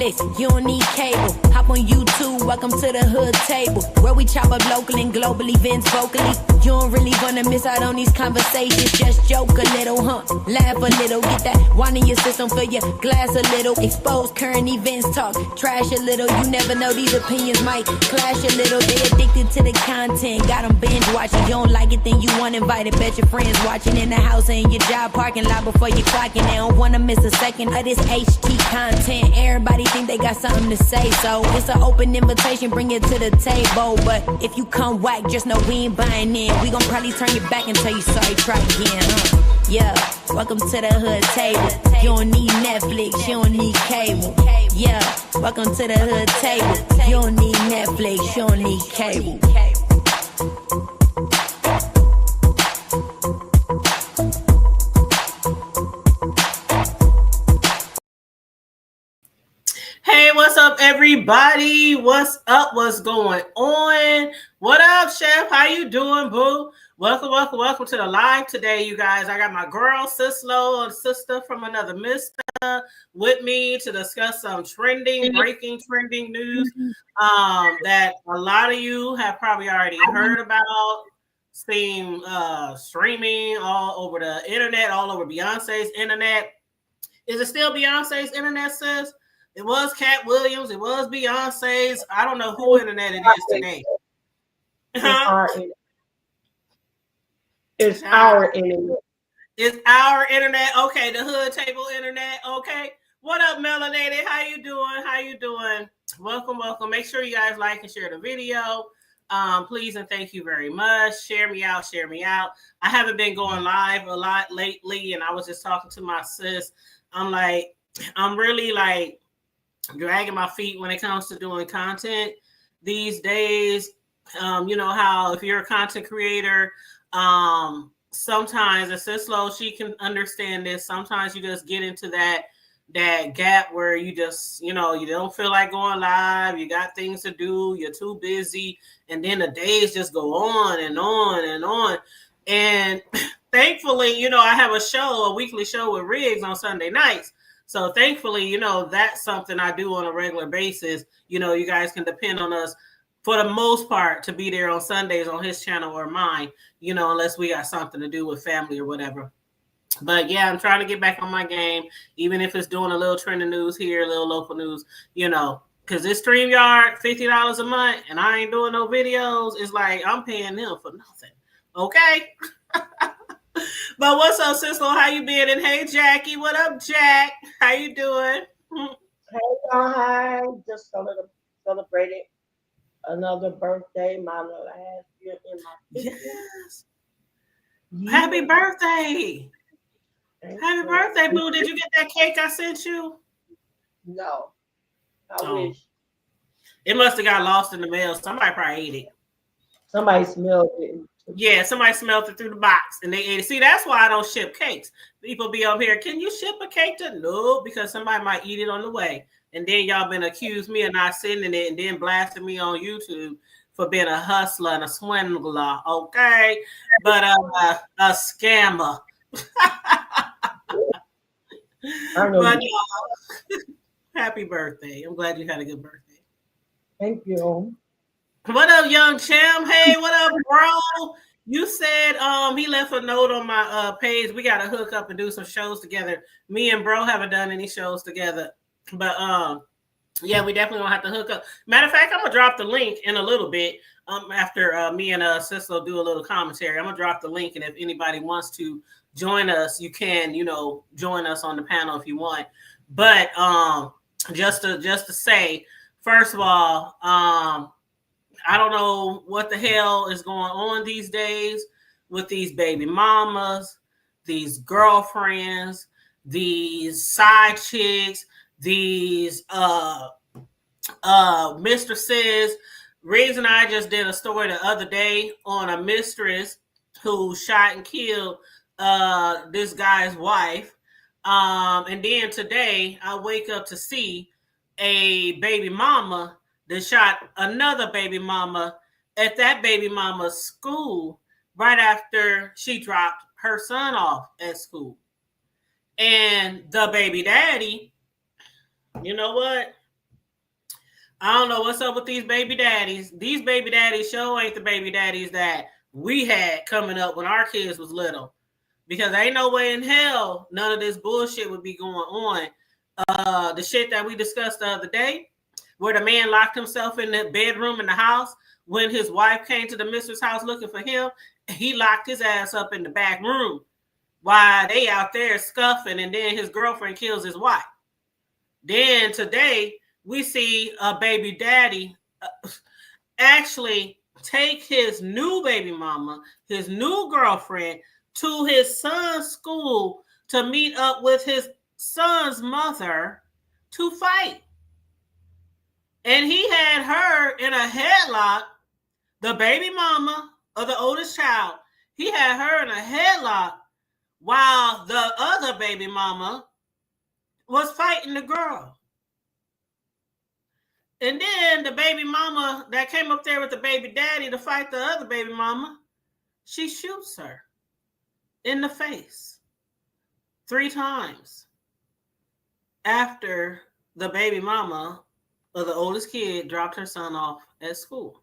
Netflix, you don't need cable. Hop on YouTube, welcome to the hood table, where we chop up local and global events vocally. You don't really wanna miss out on these conversations. Just joke a little, laugh a little, get that wine in your system, fill your glass a little. Expose current events, talk trash a little. You never know, these opinions might clash a little. They addicted to the content, got them binge watching. You don't like it, then you want invited. Bet your friends watching in the house and your job parking lot before you clocking. They don't wanna miss a second of this HT content. Everybody think they got something to say, so it's an open invitation, bring it to the table. But if you come whack, just know we ain't buying in. We gon' probably turn your back and tell you sorry, try again, Yeah, welcome to the hood table. You don't need Netflix, you don't need cable. Yeah, welcome to the hood table. You don't need Netflix, you don't need cable. Hey, what's up, everybody? What's up? What's going on? What up, Chef? How you doing, boo? Welcome to the live today, you guys. I got my girl, Sislo, a sister from another mister, with me to discuss some breaking trending news that a lot of you have probably already heard about, seen streaming all over the internet, all over Beyonce's internet. Is it still Beyonce's internet, sis? It was Cat Williams. It was Beyonce's. I don't know who internet it is today. It's our internet. It's our internet. Okay, the hood table internet. Okay. What up, Melanated? How you doing? Welcome. Make sure you guys like and share the video. Please and thank you very much. Share me out. I haven't been going live a lot lately, and I was just talking to my sis. I'm really like dragging my feet when it comes to doing content these days. You know how if you're a content creator, sometimes it's so slow, she can understand this. Sometimes you just get into that gap where you just, you don't feel like going live. You got things to do. You're too busy. And then the days just go on and on and on. And thankfully, I have a weekly show with Riggs on Sunday nights. So thankfully, that's something I do on a regular basis. You guys can depend on us for the most part to be there on Sundays on his channel or mine, unless we got something to do with family or whatever. But yeah, I'm trying to get back on my game, even if it's doing a little trending news here, a little local news, because this StreamYard, $50 a month, and I ain't doing no videos. It's like I'm paying them for nothing. Okay. But what's up, Sislo? How you been? And hey, Jackie, what up, Jack? How you doing? Hey, hi. Just celebrated another birthday, my last year in my 50s. Yes. Yeah. Happy birthday. Happy birthday, boo. Did you get that cake I sent you? No. I wish. It must have got lost in the mail. Somebody probably ate it. Somebody smelled it. Yeah, somebody smelled it through the box and they ate it. See, that's why I don't ship cakes. People be up here, can you ship a cake to? No, because somebody might eat it on the way. And then y'all been accused me of not sending it and then blasting me on YouTube for being a hustler and a swindler. Okay. But a scammer. But happy birthday. I'm glad you had a good birthday. Thank you. What up, young champ? Hey, what up, bro? You said he left a note on my page. We got to hook up and do some shows together. Me and bro haven't done any shows together. But yeah, we definitely gonna have to hook up. Matter of fact, I'm gonna drop the link in a little bit after me and Sislo do a little commentary. I'm gonna drop the link, and if anybody wants to join us, you can, join us on the panel if you want. But just to say, first of all, I don't know what the hell is going on these days with these baby mamas, these girlfriends, these side chicks, these mistresses. Riggs and I just did a story the other day on a mistress who shot and killed this guy's wife. And then today I wake up to see a baby mama that shot another baby mama at that baby mama's school right after she dropped her son off at school. And the baby daddy, you know what? I don't know what's up with these baby daddies. These baby daddies show ain't the baby daddies that we had coming up when our kids was little. Because ain't no way in hell none of this bullshit would be going on. The shit that we discussed the other day, where the man locked himself in the bedroom in the house when his wife came to the mistress house looking for him, he locked his ass up in the back room while they out there scuffing, and then his girlfriend kills his wife. Then today we see a baby daddy actually take his new baby mama, his new girlfriend, to his son's school to meet up with his son's mother to fight. And he had her in a headlock, the baby mama of the oldest child. He had her in a headlock while the other baby mama was fighting the girl. And then the baby mama that came up there with the baby daddy to fight the other baby mama, she shoots her in the face 3 times after the baby mama of the oldest kid dropped her son off at school.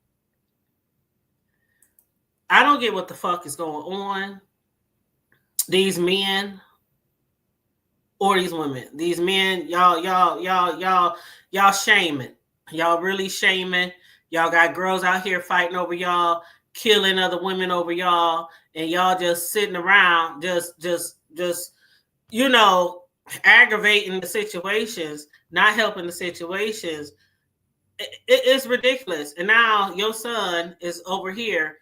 I don't get what the fuck is going on. These men or these women, these men, y'all shaming. Y'all really shaming. Y'all got girls out here fighting over y'all, killing other women over y'all, and y'all just sitting around, just aggravating the situations, not helping the situations. It's ridiculous. And now your son is over here.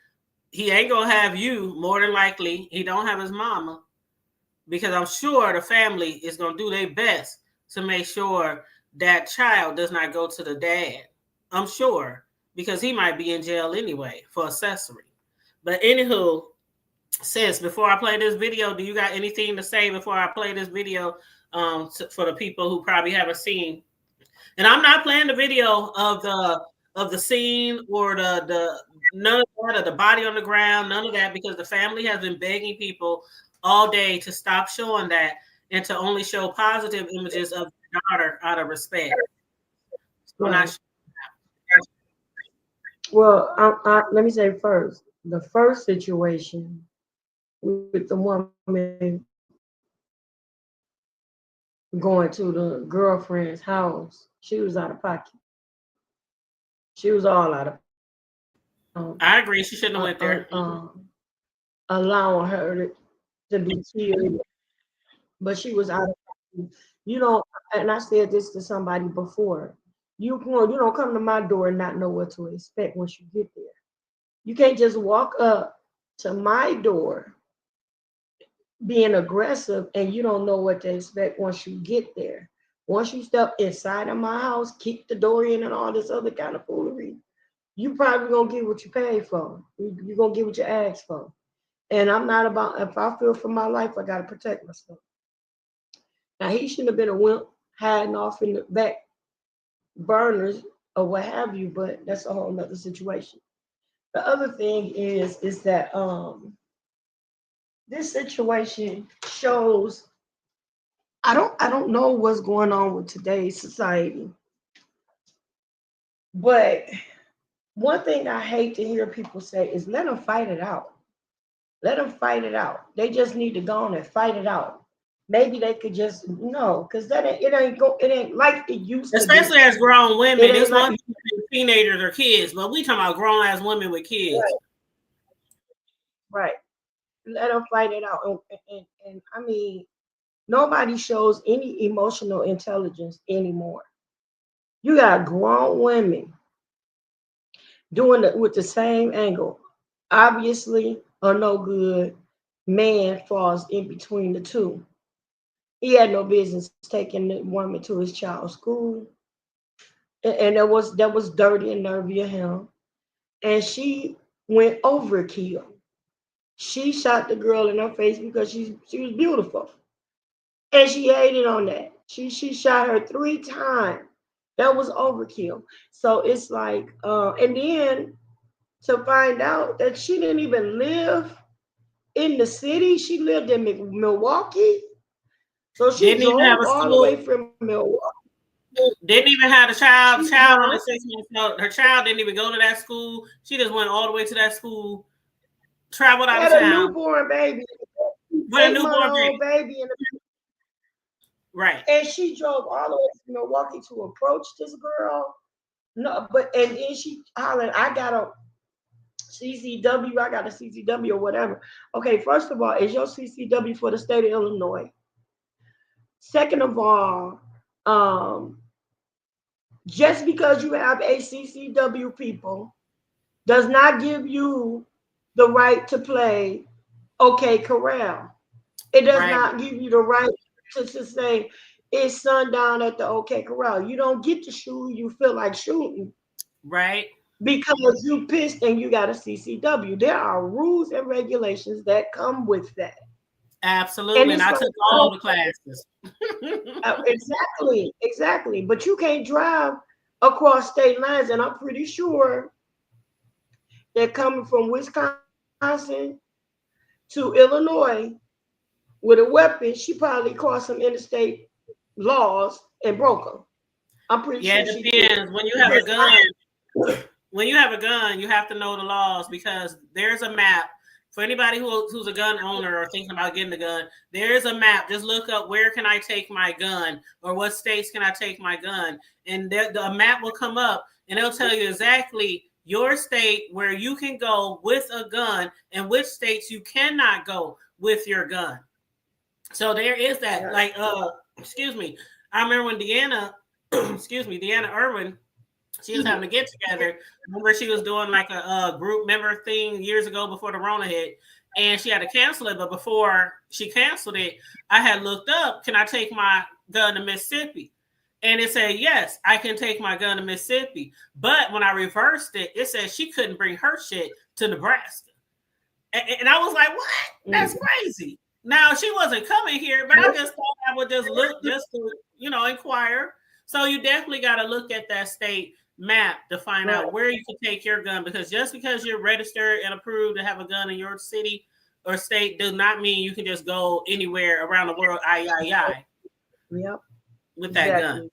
He ain't gonna have you, more than likely. He don't have his mama, because I'm sure the family is gonna do their best to make sure that child does not go to the dad. I'm sure, because he might be in jail anyway for accessory. But anywho, sis, before I play this video, do you got anything to say before I play this video for the people who probably haven't seen? And I'm not playing the video of the scene or the none of that, or the body on the ground, none of that, because the family has been begging people all day to stop showing that and to only show positive images of the daughter out of respect. So right. Well, let me say first, the first situation with the woman going to the girlfriend's house, she was out of pocket. She was all out of I agree. She shouldn't have went there. allowing her to be killed, but she was out of pocket. You know, and I said this to somebody before. You don't come to my door and not know what to expect once you get there. You can't just walk up to my door being aggressive and you don't know what to expect once you get there. Once you step inside of my house, kick the door in and all this other kind of foolery, you probably gonna get what you paid for. You're gonna get what you asked for. And I'm not about, if I feel for my life, I gotta protect myself. Now he shouldn't have been a wimp hiding off in the back burners or what have you, but that's a whole nother situation. The other thing is that this situation shows, I don't know what's going on with today's society, but one thing I hate to hear people say is let them fight it out. Let them fight it out. They just need to go on and fight it out. Maybe they could just no, because it ain't like it used to be. Especially as grown women. It It's ain't like one thing teenagers or kids, but we talking about grown ass women with kids. right. Let them fight it out. And I mean, nobody shows any emotional intelligence anymore. You got grown women doing it with the same angle. Obviously, a no good man falls in between the two. He had no business taking the woman to his child's school, and that was dirty and nervy of him. And she went overkill. She shot the girl in her face because she was beautiful, and she hated on that. She shot her 3 times. That was overkill. So it's like, and then to find out that she didn't even live in the city. She lived in Milwaukee. So she Didn't even have drove a all the way school. from Milwaukee. Didn't even have the child. Child only 6 months old. Her child didn't even go to that school. She just went all the way to that school, traveled out of Had a town newborn baby, with a newborn baby. baby, Right. and she drove all the way to Milwaukee to approach this girl. No, but and then she hollered, I got a CCW, I got a CCW or whatever. Okay, first of all, is your CCW for the state of Illinois? Second of all, just because you have a CCW, people, does not give you the right to play OK Corral. It does not give you the right to say it's sundown at the OK Corral. You don't get to shoot who you feel like shooting. Right. Because you pissed and you got a CCW. There are rules and regulations that come with that. Absolutely. And I took all the classes. Exactly. But you can't drive across state lines. And I'm pretty sure that coming from Wisconsin to Illinois with a weapon, she probably crossed some interstate laws and broke them. I'm pretty sure. It depends. When you have a gun, you have to know the laws, because there's a map. For anybody who's a gun owner or thinking about getting a gun, there's a map. Just look up, where can I take my gun, or what states can I take my gun? And the map will come up and it'll tell you exactly your state where you can go with a gun and which states you cannot go with your gun. So there is that. Like, excuse me. I remember when Deanna Irwin, she was having to get together. Remember, she was doing like a group member thing years ago before the Rona hit, and she had to cancel it. But before she canceled it, I had looked up, can I take my gun to Mississippi? And it said, yes, I can take my gun to Mississippi. But when I reversed it, it said she couldn't bring her shit to Nebraska. And I was like, what? That's crazy. Now, she wasn't coming here, but I just thought I would just look just to, inquire. So you definitely got to look at that state map to find out where you can take your gun, because just because you're registered and approved to have a gun in your city or state does not mean you can just go anywhere around the world. Yep. With that gun.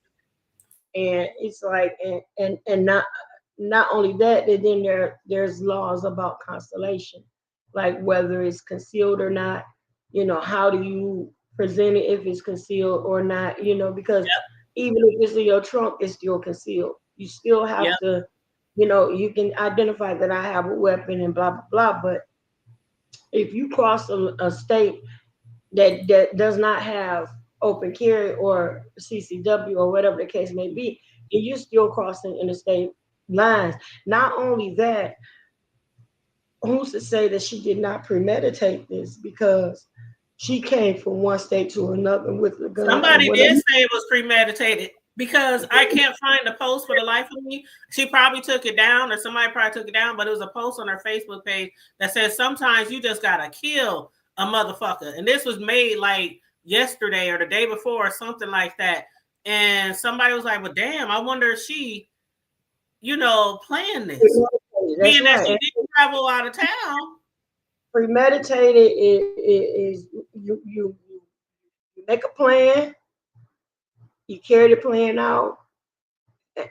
And it's like, and not only that, but then there's laws about constellation, like whether it's concealed or not. How do you present it if it's concealed or not? Because even if it's in your trunk, it's still concealed. You still have to, you can identify that I have a weapon and blah, blah, blah. But if you cross a state that does not have open carry or CCW or whatever the case may be, and you're still crossing interstate lines. Not only that, who's to say that she did not premeditate this, because she came from one state to another with the gun. Somebody did say it was premeditated, because I can't find the post for the life of me. She probably took it down, or somebody probably took it down, but it was a post on her Facebook page that says sometimes you just gotta kill a motherfucker. And this was made like yesterday or the day before or something like that. And somebody was like, well, damn, I wonder if she, planned this. Being that she didn't travel out of town. Premeditated is you make a plan, you carry the plan out,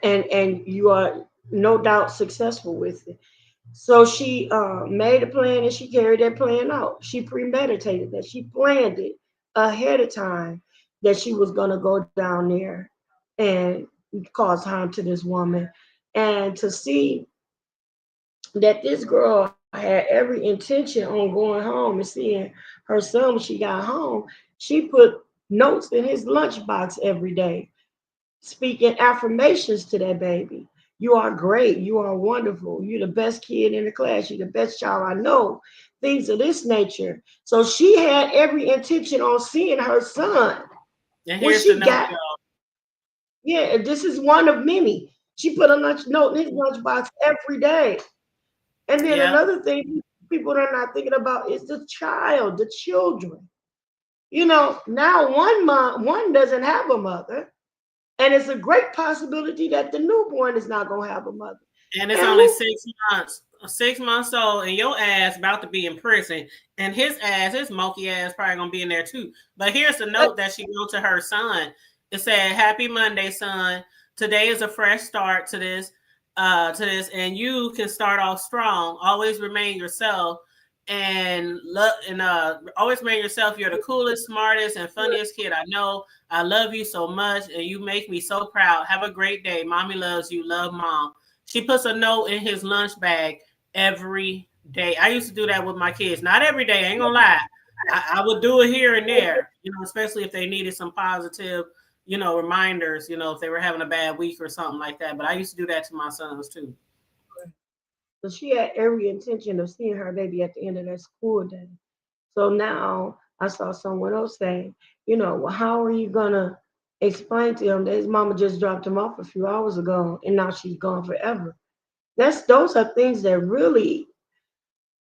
and you are no doubt successful with it. So she made a plan and she carried that plan out. She premeditated that. She planned it ahead of time that she was going to go down there and cause harm to this woman. And to see that this girl had every intention on going home and seeing her son when she got home, she put notes in his lunchbox every day, speaking affirmations to that baby. You are great. You are wonderful. You're the best kid in the class. You're the best child I know. Things of this nature. So she had every intention on seeing her son. And here's the note, yeah, this is one of many. She put a note in his lunchbox every day. And then another thing people are not thinking about is the children. Now one doesn't have a mother. And it's a great possibility that the newborn is not going to have a mother. And it's only 6 months. 6 months old, and your ass about to be in prison. And his monkey ass, probably going to be in there too. But here's the note that she wrote to her son. It said, "Happy Monday, son. Today is a fresh start to this, and you can start off strong. Always remain yourself, and always remain yourself. You're the coolest, smartest, and funniest kid I know. I love you so much, and you make me so proud. Have a great day. Mommy loves you. Love, Mom." She puts a note in his lunch bag every day. I used to do that with my kids. Not every day, I ain't gonna lie. I would do it here and there, especially if they needed some positive, reminders, if they were having a bad week or something like that. But I used to do that to my sons too. So she had every intention of seeing her baby at the end of that school day. So now I saw someone else saying, well, how are you gonna explain to him that his mama just dropped him off a few hours ago and now she's gone forever? Those are things that really,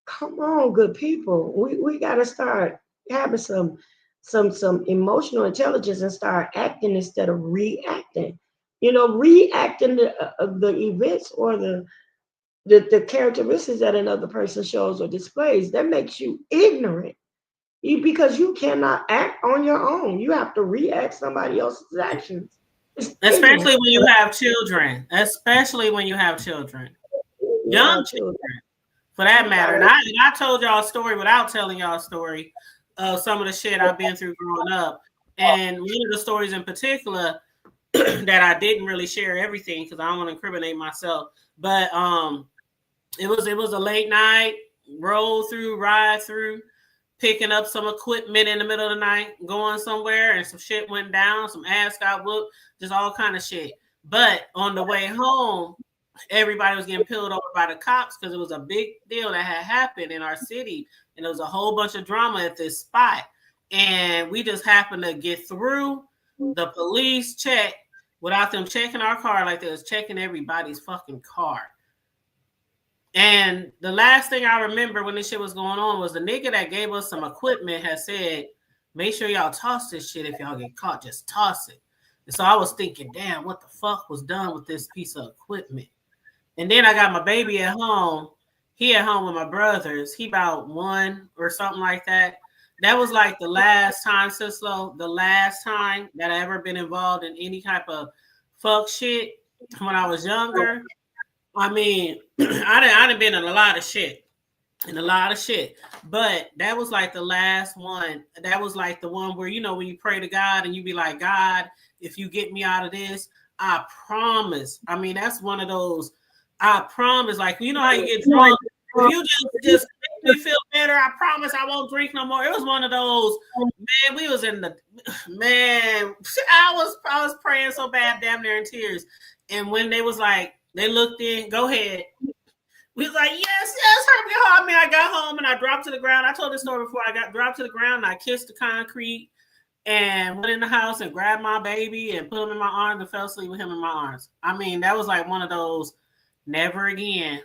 come on, good people. We gotta start having some emotional intelligence and start acting instead of reacting. Reacting the events or the characteristics that another person shows or displays, that makes you ignorant. Because you cannot act on your own. You have to react somebody else's actions. Especially when you have children. Especially when you have children. Young children, for that matter. And I told y'all a story without telling y'all a story of some of the shit I've been through growing up. And one of the stories in particular that I didn't really share everything because I don't want to incriminate myself. But it was a late night, ride through, picking up some equipment in the middle of the night, going somewhere, and some shit went down, some ass got whooped, just all kind of shit. But on the way home, everybody was getting pulled over by the cops because it was a big deal that had happened in our city, and there was a whole bunch of drama at this spot. And we just happened to get through the police check without them checking our car like they was checking everybody's fucking car. And the last thing I remember when this shit was going on was the nigga that gave us some equipment had said, "Make sure y'all toss this shit if y'all get caught. Just toss it." And so I was thinking, damn, what the fuck was done with this piece of equipment? And then I got my baby at home. He at home with my brothers. He about 1 or something like that. That was like the last time, Sislo, the last time that I ever been involved in any type of fuck shit when I was younger. I mean, I done been in a lot of shit. But that was like the last one. That was like the one where, when you pray to God and you be like, "God, if you get me out of this, I promise." I mean, that's one of those, I promise. Like, how you get drunk? If you just make me feel better, I promise I won't drink no more. It was one of those, man, we was in the, man, I was praying so bad, damn near in tears. And when they was like, they looked in, "Go ahead." We was like, yes, hurry me home. I mean, I got home and I dropped to the ground. I told this story before. I got dropped to the ground and I kissed the concrete and went in the house and grabbed my baby and put him in my arms and fell asleep with him in my arms. I mean, that was like one of those never again.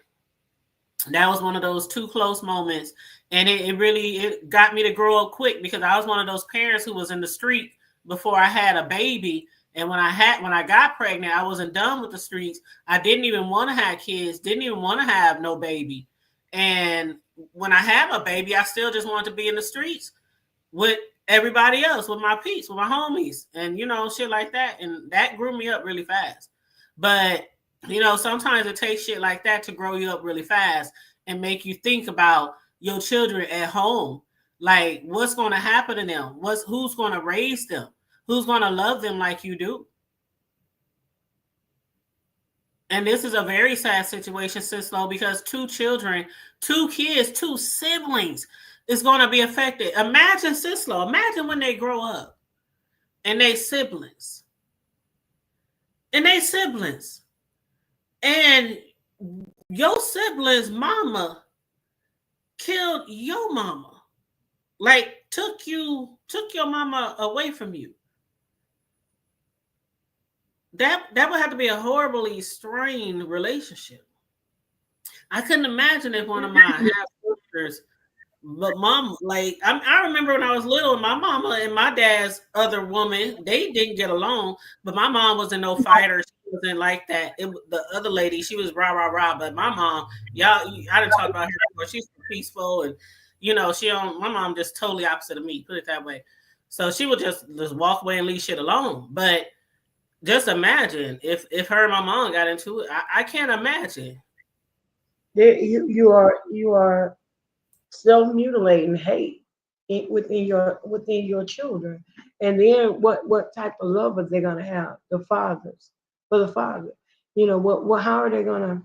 That was one of those too close moments. And it really got me to grow up quick because I was one of those parents who was in the street before I had a baby. And when I got pregnant, I wasn't done with the streets. I didn't even want to have kids, didn't even want to have no baby. And when I have a baby, I still just want to be in the streets with everybody else, with my peeps, with my homies, and, shit like that. And that grew me up really fast. But, sometimes it takes shit like that to grow you up really fast and make you think about your children at home. Like, what's going to happen to them? Who's going to raise them? Who's going to love them like you do? And this is a very sad situation, Sislo, because 2 children, 2 kids, 2 siblings is going to be affected. Imagine, Sislo, imagine when they grow up and they siblings. And your siblings' mama killed your mama. Like, took your mama away from you. That would have to be a horribly strained relationship. I couldn't imagine if one of my half sisters, but mom, like I remember when I was little, my mama and my dad's other woman, they didn't get along. But my mom wasn't no fighter; she wasn't like that. The other lady, she was rah. But my mom, I didn't talk about her before. She's peaceful, and my mom just totally opposite of me. Put it that way. So she would just walk away and leave shit alone. But Just imagine if her and my mom got into it. I can't imagine. You are self mutilating hate within your children, and then what type of love are they gonna have? The fathers for the father, what how are they gonna?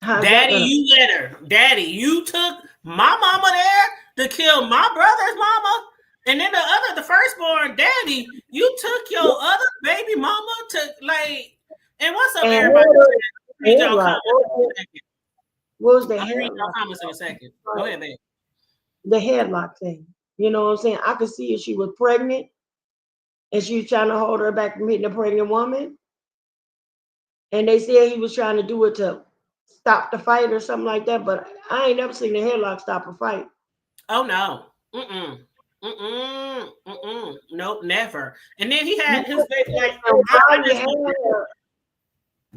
How's that Daddy, gonna? you let her. Daddy, you took my mama there to kill my brother's mama. And then the firstborn, Daddy, you took your other baby mama to like. And what's up, And everybody? Read y'all headlock. comments in a second. What was the I'll read y'all headlock? comments in a second. Go ahead, babe. The headlock thing. You know what I'm saying? I could see if she was pregnant and she was trying to hold her back from hitting a pregnant woman. And they said he was trying to do it to stop the fight or something like that. But I ain't never seen a headlock stop a fight. Oh no. Nope, never. And then he had his baby like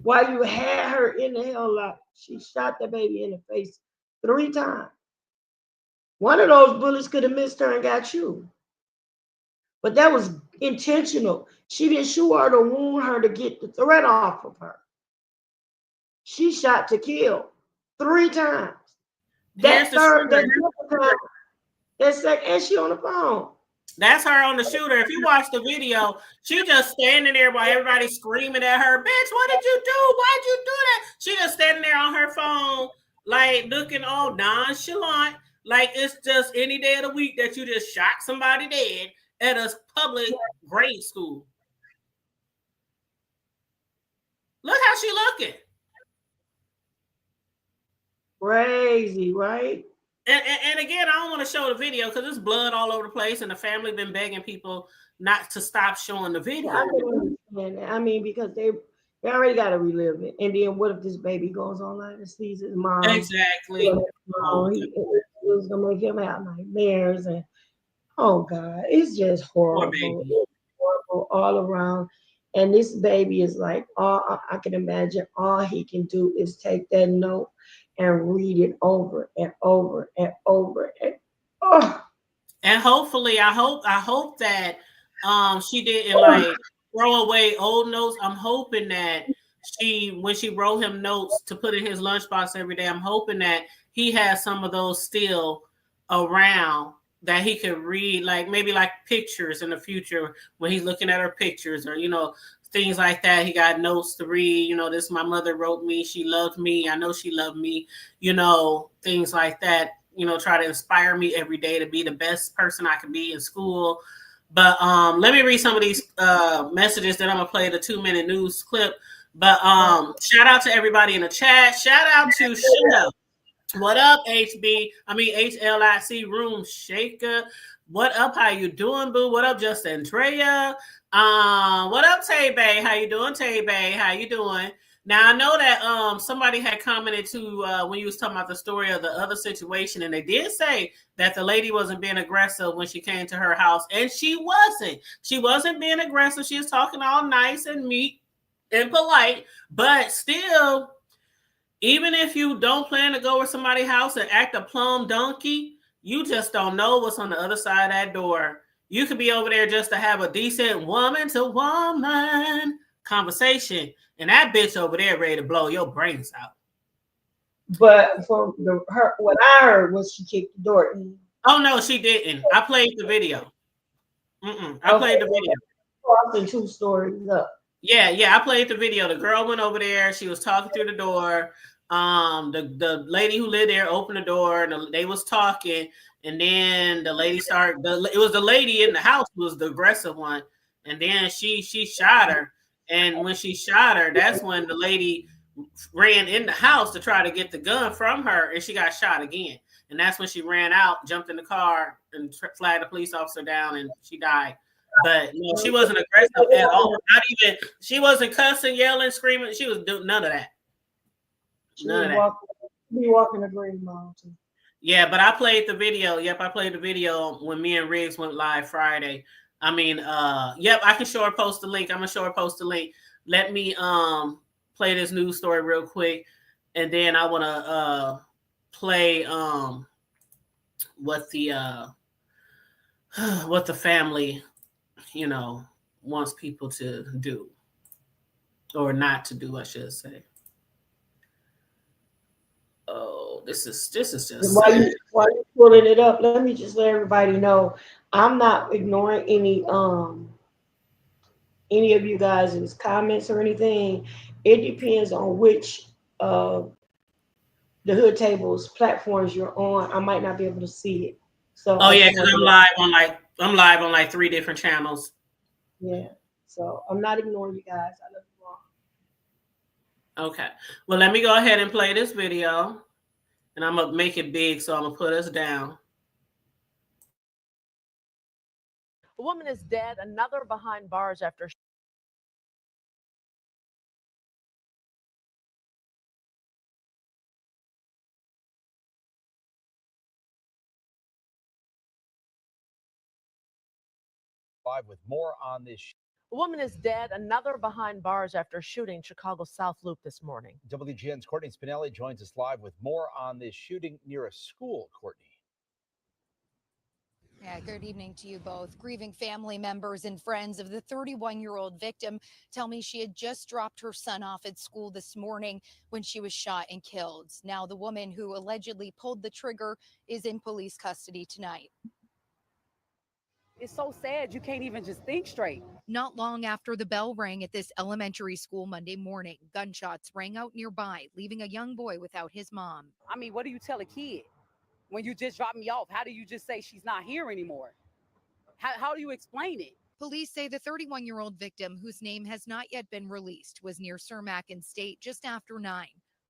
while you had her in the headlock, she shot the baby in the face 3 times. One of those bullets could have missed her and got you. But that was intentional. She didn't shoot her to wound her to get the threat off of her. She shot to kill 3 times. That third, and she on the phone. That's her on the shooter. If you watch the video, she just standing there while everybody's screaming at her, bitch, what did you do? Why'd you do that? She just standing there on her phone, like looking all nonchalant, like it's just any day of the week that you just shot somebody dead at a public grade school. Look how she looking. Crazy, right? And again, I don't want to show the video because there's blood all over the place, and the family been begging people not to stop showing the video. I can understand that. I mean, because they already got to relive it. And then what if this baby goes online and sees his mom? Exactly. It was gonna make him have nightmares, and oh God, it's just horrible. It's horrible all around. And this baby is like, all I can imagine, all he can do is take that note and read it over and over and over and And hopefully, I hope that she didn't like throw away old notes. I'm hoping that when she wrote him notes to put in his lunchbox every day, I'm hoping that he has some of those still around that he could read, like maybe like pictures in the future when he's looking at her pictures, or things like that. He got notes to read. This my mother wrote me. She loved me. I know she loved me. Things like that. Try to inspire me every day to be the best person I can be in school. But let me read some of these messages that I'm gonna play the 2-minute news clip. But shout out to everybody in the chat. Shout out to Shell. What up, HLIC Room Shaker? What up? How you doing, boo? What up, Just Andrea? What up, Tay Bay? How you doing, Tay Bay? How you doing? Now I know that somebody had commented to when you was talking about the story of the other situation, and they did say that the lady wasn't being aggressive when she came to her house, and she wasn't. She wasn't being aggressive. She was talking all nice and meek and polite, but still. Even if you don't plan to go to somebody's house and act a plum donkey, you just don't know what's on the other side of that door. You could be over there just to have a decent woman-to-woman conversation, and that bitch over there ready to blow your brains out. But from what I heard was she kicked the door in. Oh no, she didn't. I played the video. I played the video. Crossing 2 stories up. Yeah, I played the video. The girl went over there. She was talking through the door. The lady who lived there opened the door, and they was talking, and then the lady started. It was the lady in the house who was the aggressive one, and then she shot her. And when she shot her, that's when the lady ran in the house to try to get the gun from her, and she got shot again. And that's when she ran out, jumped in the car, and flagged the police officer down, and she died. But no, she wasn't aggressive at all. Not even. She wasn't cussing, yelling, screaming. She was doing none of that. None of that. Be walking a green mountain. Yeah, but I played the video. Yep, I played the video when me and Riggs went live Friday. I mean, yep, I can show her post the link. I'm gonna show her post the link. Let me play this news story real quick, and then I wanna play what the family, wants people to do, or not to do, I should say. Oh, this is just While you pulling it up, let me just let everybody know I'm not ignoring any of you guys' comments or anything. It depends on which the hood tables platforms you're on. I might not be able to see it. So Oh I yeah, just because want to I'm live on like 3 different channels. yeah. So I'm not ignoring you guys. I love you all. Okay. Well, let me go ahead and play this video, and I'm gonna make it big, so I'm gonna put us down. A woman is dead, another behind bars after Live with more on this. A woman is dead, another behind bars after shooting Chicago's South Loop this morning. WGN's Courtney Spinelli joins us live with more on this shooting near a school. Courtney. Yeah, good evening to you both. Grieving family members and friends of the 31-year-old victim tell me she had just dropped her son off at school this morning when she was shot and killed. Now, the woman who allegedly pulled the trigger is in police custody tonight. It's so sad you can't even just think straight. Not long after the bell rang at this elementary school Monday morning, gunshots rang out nearby, leaving a young boy without his mom. I mean, what do you tell a kid when you just drop me off? How do you just say she's not here anymore? How do you explain it? Police say the 31-year-old victim, whose name has not yet been released, was near Cermak and State just after 9.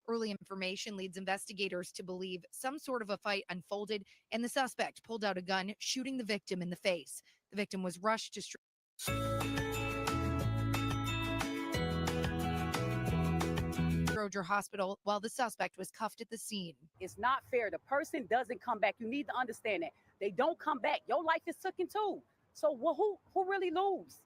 Early information leads investigators to believe some sort of a fight unfolded and the suspect pulled out a gun, shooting the victim in the face. The victim was rushed to Stroger Hospital while the suspect was cuffed at the scene. It's not fair. The person doesn't come back. You need to understand that. They don't come back. Your life is taken too. So who really lose?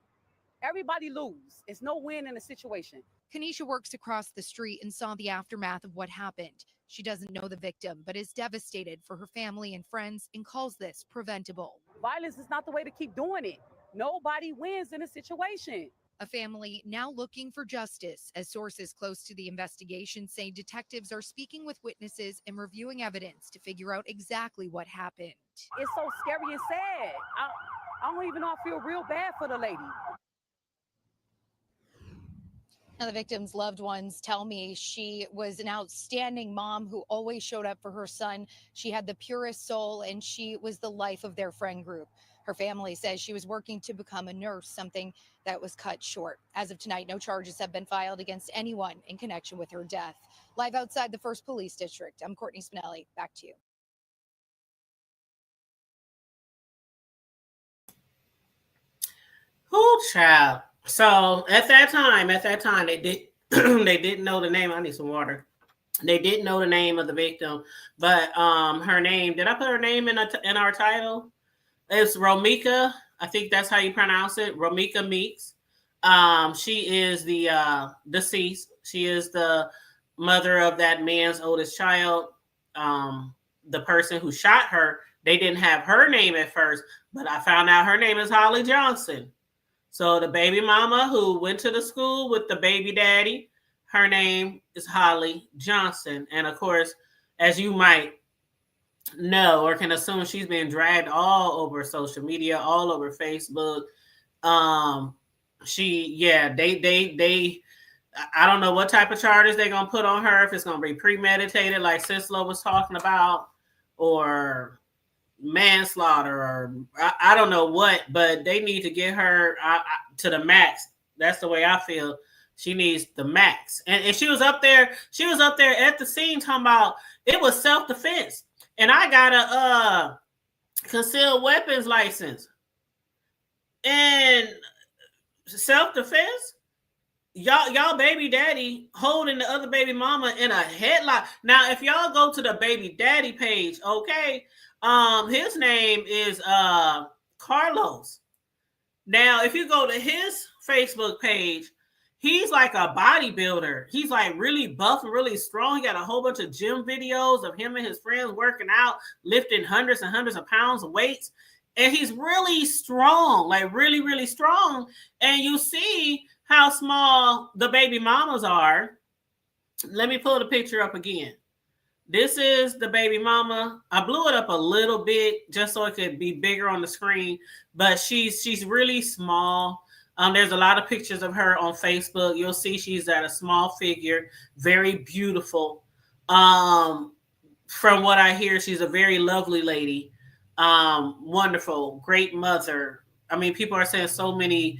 Everybody lose. It's no win in a situation. Kanisha works across the street and saw the aftermath of what happened. She doesn't know the victim, but is devastated for her family and friends and calls this preventable. Violence is not the way to keep doing it. Nobody wins in a situation. A family now looking for justice, as sources close to the investigation say detectives are speaking with witnesses and reviewing evidence to figure out exactly what happened. It's so scary and sad. I don't even know. I feel real bad for the lady. Now, the victim's loved ones tell me she was an outstanding mom who always showed up for her son. She had the purest soul, and she was the life of their friend group. Her family says she was working to become a nurse, something that was cut short. As of tonight, no charges have been filed against anyone in connection with her death. Live outside the 1st Police District, I'm Courtney Spinelli. Back to you. Who child? So at that time, they they didn't know the name. I need some water. They didn't know the name of the victim, but her name. Did I put her name in our title? It's Romika. I think that's how you pronounce it. Romika Meeks. She is the deceased. She is the mother of that man's oldest child. The person who shot her, they didn't have her name at first, but I found out her name is Holly Johnson. So the baby mama who went to the school with the baby daddy, her name is Holly Johnson. And of course, as you might know or can assume, she's been dragged all over social media, all over Facebook. I don't know what type of charges they're gonna put on her, if it's gonna be premeditated like Sislo was talking about, or manslaughter, or I don't know what, but they need to get her to the max. That's the way I feel. She needs the max. And she was up there at the scene talking about it was self-defense. And I got a concealed weapons license. And self-defense? Y'all baby daddy holding the other baby mama in a headlock. Now, if y'all go to the baby daddy page, okay, his name is Carlos. Now, if you go to his Facebook page, he's like a bodybuilder. He's like really buff and really strong. He got a whole bunch of gym videos of him and his friends working out, lifting hundreds and hundreds of pounds of weights. and he's really strong, like really, really strong. And you see how small the baby mamas are. Let me pull the picture up again. This is the baby mama. I blew it up a little bit just so it could be bigger on the screen, but she's really small. There's a lot of pictures of her on Facebook. You'll see she's at a small figure, very beautiful. From what I hear, she's a very lovely lady. Wonderful, great mother. I mean, people are saying so many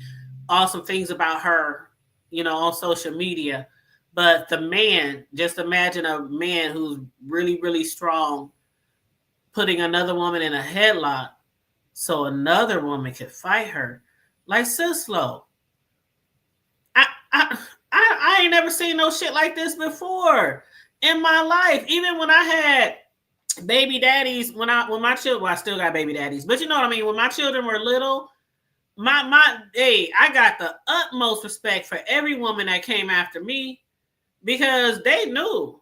awesome things about her, on social media. But the man, just imagine a man who's really, really strong putting another woman in a headlock so another woman could fight her. Like Sislo. I ain't never seen no shit like this before in my life. Even when I had baby daddies, when my children, well, I still got baby daddies, but you know what I mean? When my children were little, I got the utmost respect for every woman that came after me. Because they knew.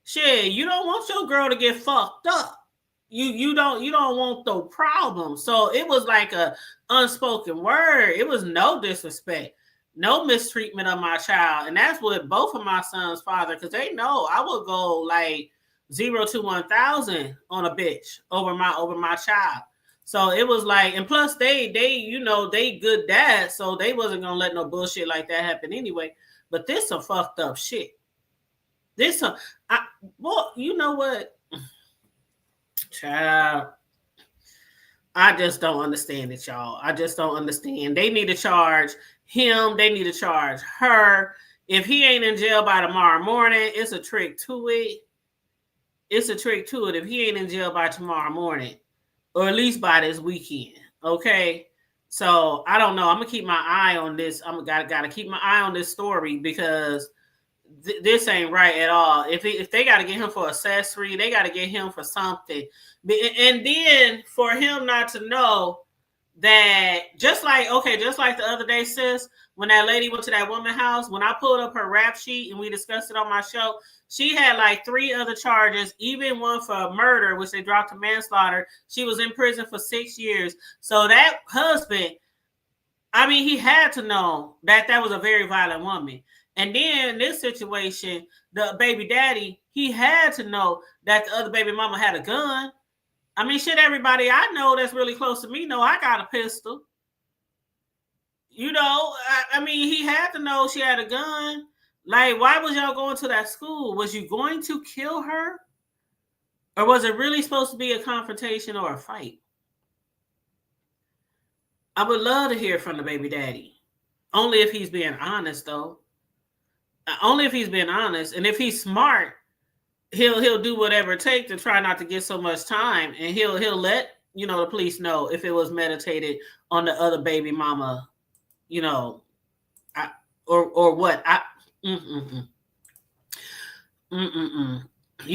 Shit, you don't want your girl to get fucked up. You don't want no problems. So it was like a unspoken word. It was no disrespect, no mistreatment of my child. And that's what both of my sons' father, because they know I would go like 0 to 1,000 on a bitch over my child. So it was like, and plus they good dads, so they wasn't gonna let no bullshit like that happen anyway. But this some fucked up shit. You know what? Child, I just don't understand it, y'all. I just don't understand. They need to charge him. They need to charge her. If he ain't in jail by tomorrow morning, it's a trick to it. It's a trick to it if he ain't in jail by tomorrow morning, or at least by this weekend. Okay? So I don't know. I'm gonna keep my eye on this. I'm gotta keep my eye on this story because this ain't right at all. If they gotta get him for accessory, they gotta get him for something. And then for him not to know that, just like the other day, sis, when that lady went to that woman's house, when I pulled up her rap sheet and we discussed it on my show, she had like 3 other charges, even one for murder, which they dropped to manslaughter. She was in prison for 6 years. So that husband, I mean, he had to know that was a very violent woman. And then this situation, the baby daddy, he had to know that the other baby mama had a gun. I mean, shit, everybody I know that's really close to me know I got a pistol. I mean, he had to know she had a gun. Like, why was y'all going to that school? Was you going to kill her? Or was it really supposed to be a confrontation or a fight? I would love to hear from the baby daddy. Only if he's being honest, though. Only if he's being honest. And if he's smart, he'll do whatever it takes to try not to get so much time. And he'll let, the police know if it was meditated on the other baby mama, or what. You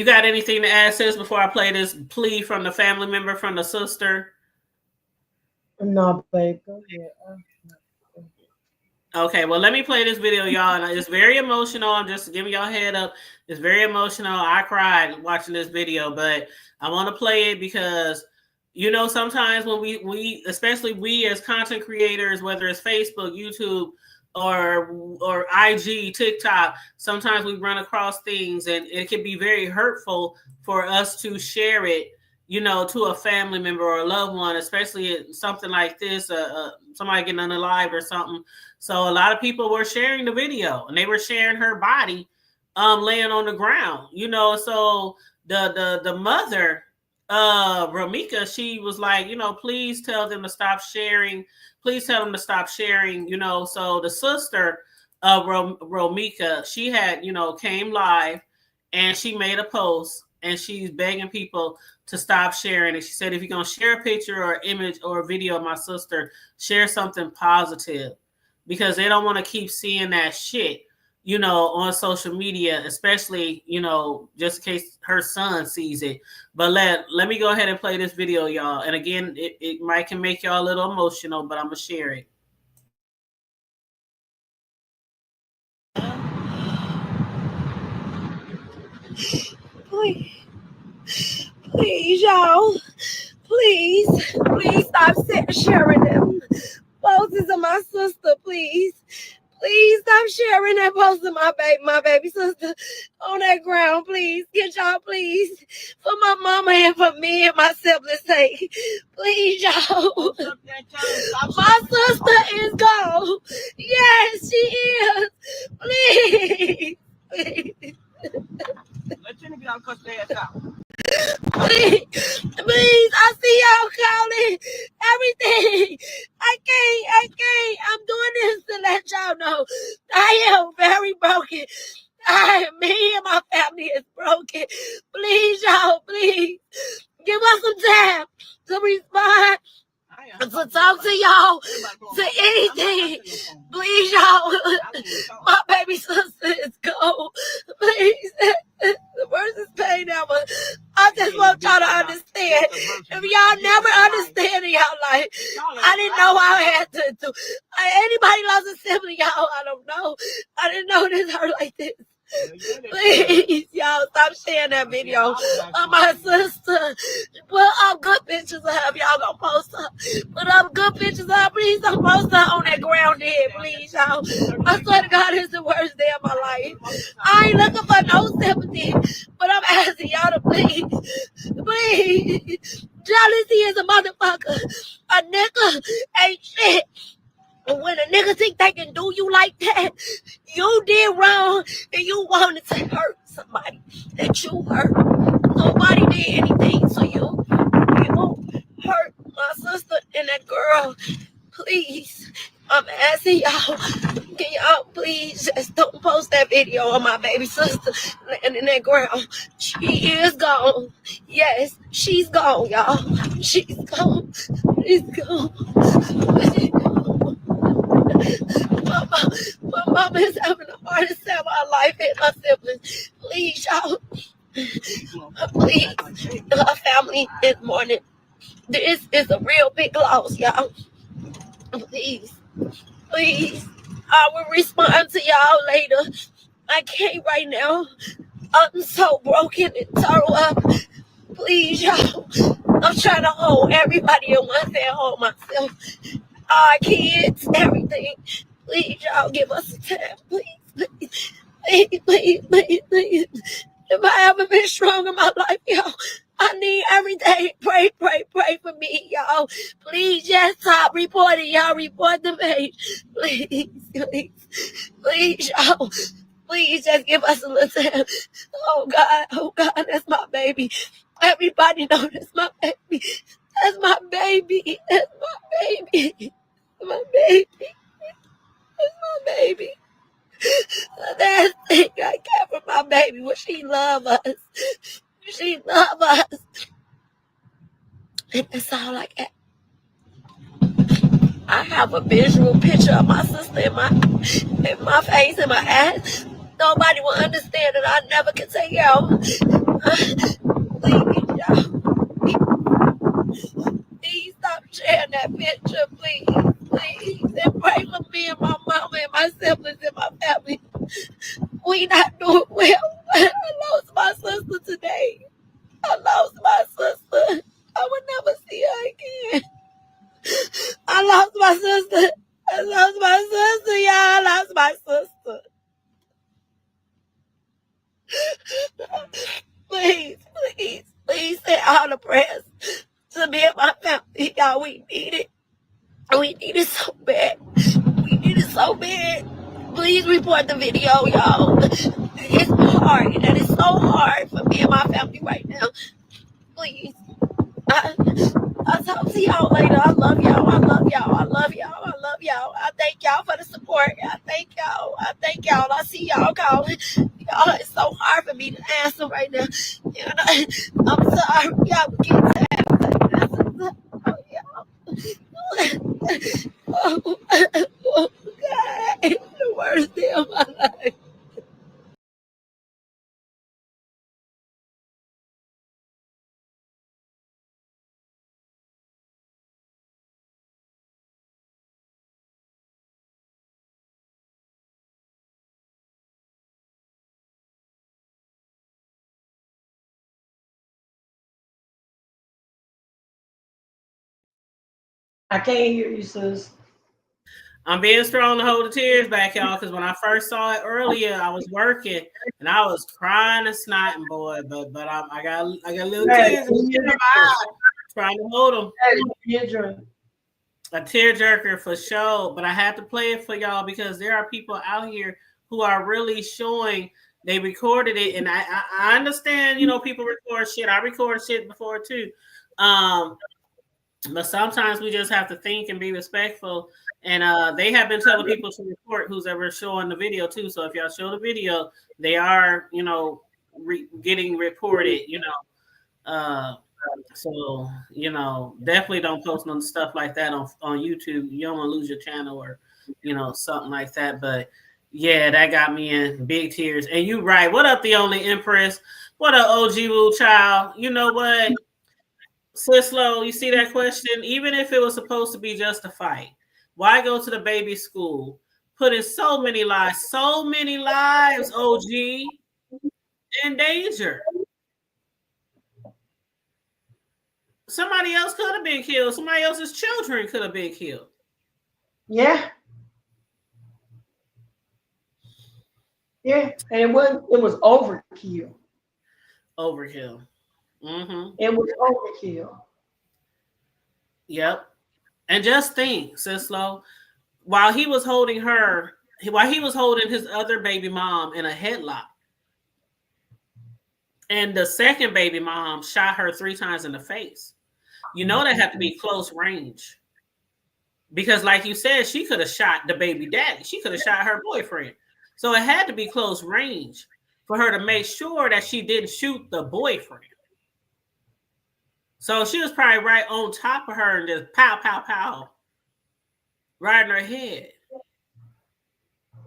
got anything to add, sis, before I play this plea from the family member, from the sister? No, babe, go ahead. Okay, well, let me play this video, y'all. And it's very emotional. I'm just giving y'all a head up. It's very emotional. I cried watching this video, but I want to play it because, sometimes when we especially we as content creators, whether it's Facebook, YouTube, or IG, TikTok, sometimes we run across things and it can be very hurtful for us to share it, to a family member or a loved one, especially something like this, somebody getting unalived or something. So a lot of people were sharing the video and they were sharing her body laying on the ground, so the mother, Romika, she was like, please tell them to stop sharing. Please tell them to stop sharing, So the sister of Romika, she had, came live and she made a post and she's begging people to stop sharing. And she said, if you're going to share a picture or image or a video of my sister, share something positive, because they don't want to keep seeing that shit, on social media, especially, just in case her son sees it. But let me go ahead and play this video, y'all. And again, it might can make y'all a little emotional, but I'm going to share it. Please, y'all. Please stop sharing them posts of my sister, please. Please stop sharing that post of my baby sister on that ground, please. Get y'all, please. For my mama and for me and my siblings' sake. Please, y'all. My sister is gone. Yes, she is. Please. Please. Let Jenny get out and cuss their ass out. Please, I see y'all calling everything. I can't. I'm doing this to let y'all know I am very broken. Me and my family is broken. Please, y'all, please give us some time to respond, to talk to y'all, to anything. Please, y'all. My baby sister is gone. Please. The worst is pain now, but I just want y'all to understand. If y'all never understand in y'all life, I didn't know I had to do. Anybody lost a sibling, y'all, I don't know. I didn't know this hurt like this. Please, y'all, stop sharing that video of my sister. Put up good pictures of her. Y'all gonna post her. Put up good pictures of her. Please don't post her on that ground dead, please, y'all. I swear to God, it's the worst day of my life. I ain't looking for no sympathy, but I'm asking y'all to please. Jealousy is a motherfucker. A nigga ain't shit. And when a nigga think they can do you like that, you did wrong and you wanted to hurt somebody that you hurt. Nobody did anything to you. You hurt my sister and that girl. Please, I'm asking y'all, can y'all please just don't post that video of my baby sister laying in that ground. She is gone. Yes, she's gone, y'all. She's gone. She's gone. My mama is having a heart attack. My life and my siblings. Please, y'all. Please. Her family is mourning. This is a real big loss, y'all. Please. Please. I will respond to y'all later. I can't right now. I'm so broken and tore up. Please, y'all. I'm trying to hold everybody in one hand, hold myself. Our kids, everything. Please, y'all, give us a time. Please. If I haven't been strong in my life, y'all, I need every day. Pray for me, y'all. Please, yes, stop reporting, y'all. Report the page. Please, y'all. Please, just give us a little time. Oh, God, that's my baby. Everybody know that's my baby. That's my baby. That's my baby. My baby. That's my baby. That thing I care for my baby. Will she love us? She love us. And that's all I got. I have a visual picture of my sister in my face and my ass. Nobody will understand it. I never can take out. Please, y'all. Please stop sharing that picture, please. And pray for me and my mama and my siblings and my family. We not doing well. I lost my sister today. I lost my sister. I would never see her again. I lost my sister. Y'all. I lost my sister. Please say all the prayers to me and my family. Y'all, we need it. We need it so bad. Please report the video, y'all. It's hard. And it's so hard for me and my family right now. Please. I'll talk to y'all later. I love y'all. I thank y'all for the support. I thank y'all. I see y'all calling. Y'all, it's so hard for me to answer right now. You know, I'm sorry. Y'all get tired. Oh, God. The worst day of my life. I can't hear you, sis. I'm being strong to hold the tears back, y'all, because when I first saw it earlier, I was working and I was crying and snotting, boy. But I got little tears in my eyes, trying to hold them. A tearjerker for sure, but I had to play it for y'all because there are people out here who are really showing they recorded it, and I understand, you know, people record shit. I record shit before too, but sometimes we just have to think and be respectful. And they have been telling people to report who's ever showing the video too. So if y'all show the video, they are, you know, getting reported. You know. So, you know, definitely don't post no stuff like that on YouTube. You don't want to lose your channel or, you know, something like that. But yeah, that got me in big tears. And you right. What up, the only Empress? What up, OG Woo child? You know what? Sislo, you see that question? Even if it was supposed to be just a fight, why go to the baby school? Put in so many lives, OG, in danger. Somebody else could have been killed. Somebody else's children could have been killed. Yeah. Yeah. And it was overkill. Overkill. Mm-hmm. It was overkill. Yep. And just think, Sislo, while he was holding his other baby mom in a headlock, and the second baby mom shot her 3 times in the face. You know that had to be close range. Because like you said, she could have shot the baby daddy. She could have shot her boyfriend. So it had to be close range for her to make sure that she didn't shoot the boyfriend. So she was probably right on top of her and just pow, pow, pow, right in her head.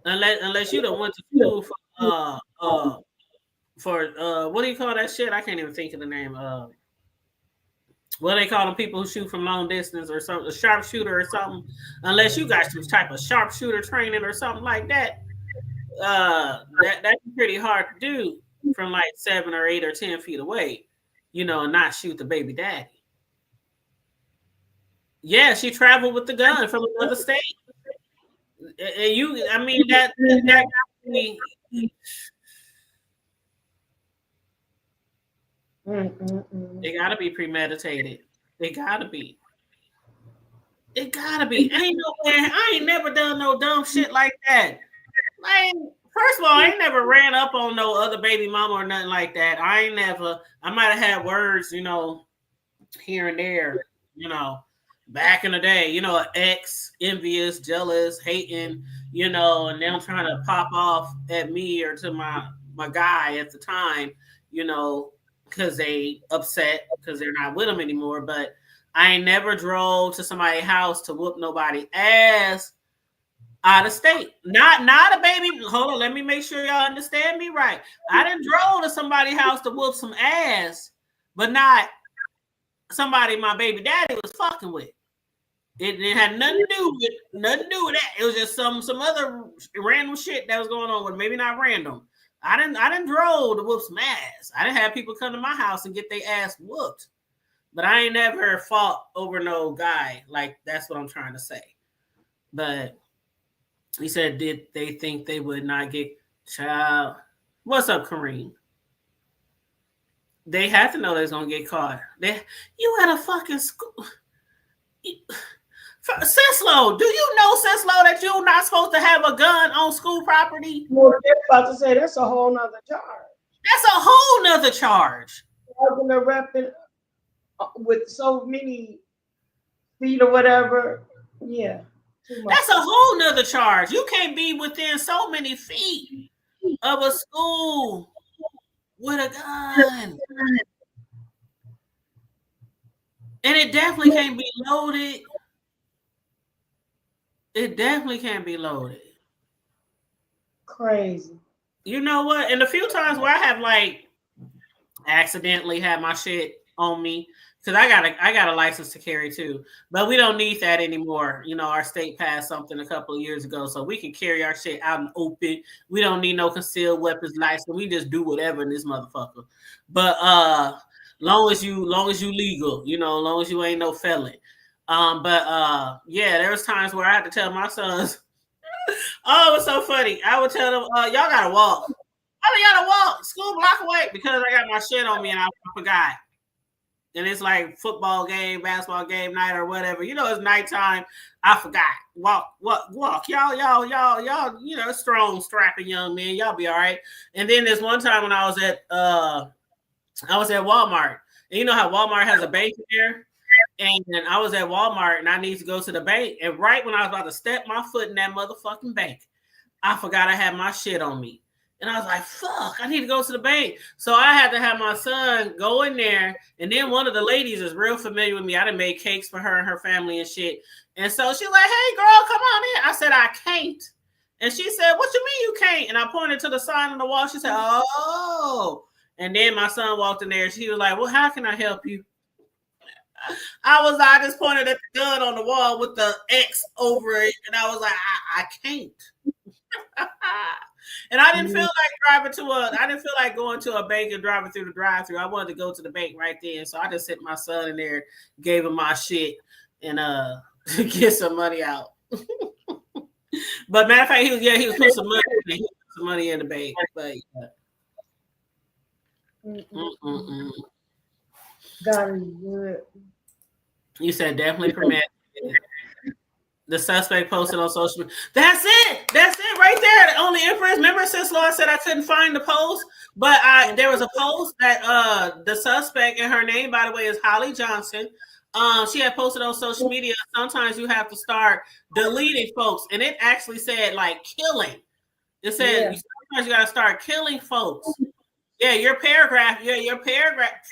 Unless you done went to school for what do you call that shit? I can't even think of the name. What do they call them, people who shoot from long distance or something, a sharpshooter or something. Unless you got some type of sharpshooter training or something like that. That's pretty hard to do from like 7 or 8 or 10 feet away, you know, and not shoot the baby daddy. Yeah, she traveled with the gun from another state. And I mean, that got me. It gotta be premeditated. It gotta be. Ain't nowhere. I ain't never done no dumb shit like that. First of all, I ain't never ran up on no other baby mama or nothing like that. I might have had words, you know, here and there, you know, back in the day, you know, ex, envious, jealous, hating, you know, and them trying to pop off at me or to my guy at the time, you know, because they upset because they're not with him anymore. But I ain't never drove to somebody's house to whoop nobody ass out of state. Not a baby. Hold on, let me make sure y'all understand me right. I didn't drove to somebody's house to whoop some ass, but not somebody my baby daddy was fucking with. It had nothing to do with that. It was just some other random shit that was going on with it. Maybe not random. I didn't drove to whoop some ass. I didn't have people come to my house and get their ass whooped. But I ain't never fought over no guy. Like, that's what I'm trying to say. But he said, did they think they would not get child? What's up, Kareem? They had to know they was gonna get caught. You at a fucking school. Sislo, do you know, Sislo, that you're not supposed to have a gun on school property? Well, they're about to say that's a whole nother charge. That's a whole nother charge. They're rapping with so many feet or whatever. Yeah. That's a whole nother charge. You can't be within so many feet of a school with a gun. And it definitely can't be loaded. It definitely can't be loaded. Crazy. You know what? And a few times where I have like accidentally had my shit on me, because I got a license to carry too, but we don't need that anymore. You know, our state passed something a couple of years ago, so we can carry our shit out in the open. We don't need no concealed weapons license. We just do whatever in this motherfucker. But long as you legal, you know, long as you ain't no felon. Yeah, there was times where I had to tell my sons. Oh, it was so funny. I would tell them, y'all gotta walk. I gotta walk school block away because I got my shit on me and I forgot. And it's like football game, basketball game night or whatever. You know, it's nighttime. I forgot. Walk. Y'all, you know, strong, strapping young men. Y'all be all right. And then there's one time when I was at Walmart. And you know how Walmart has a bank there? And I was at Walmart and I need to go to the bank. And right when I was about to step my foot in that motherfucking bank, I forgot I had my shit on me. And I was like, fuck, I need to go to the bank. So I had to have my son go in there. And then one of the ladies is real familiar with me. I done made cakes for her and her family and shit. And so she's like, hey, girl, come on in. I said, I can't. And she said, what you mean you can't? And I pointed to the sign on the wall. She said, oh. And then my son walked in there. And she was like, well, how can I help you? I just pointed at the gun on the wall with the X over it. And I was like, I can't. And I didn't feel like I didn't feel like going to a bank and driving through the drive-thru. I wanted to go to the bank right there. So I just sent my son in there, gave him my shit, and get some money out. But matter of fact, he was putting some money in the bank. But Got it good. You said definitely premeditated. The suspect posted on social media. That's it right there. The only inference. Remember, Sis Law said I couldn't find the post, but there was a post that the suspect, and her name, by the way, is Holly Johnson. She had posted on social media. Sometimes you have to start deleting folks, and it actually said like killing. It said sometimes you got to start killing folks. Yeah, your paragraph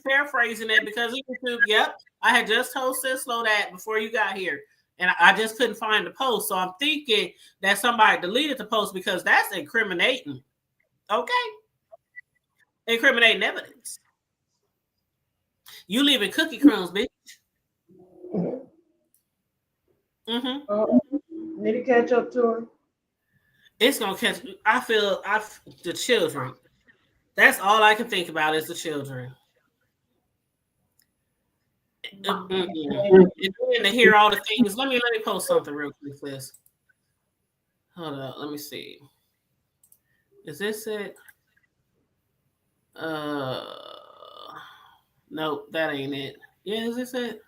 paraphrasing it because of YouTube. Yep, I had just told Sis Law that before you got here. And I just couldn't find the post. So I'm thinking that somebody deleted the post because that's incriminating. Okay? Incriminating evidence. You leaving cookie crumbs, bitch. Need to catch up to her. It's going to catch. I feel the children. That's all I can think about is the children. And to hear all the things. Let me post something real quick, please. Hold on, let me see. Is this it? Nope, that ain't it. Yeah, is this it?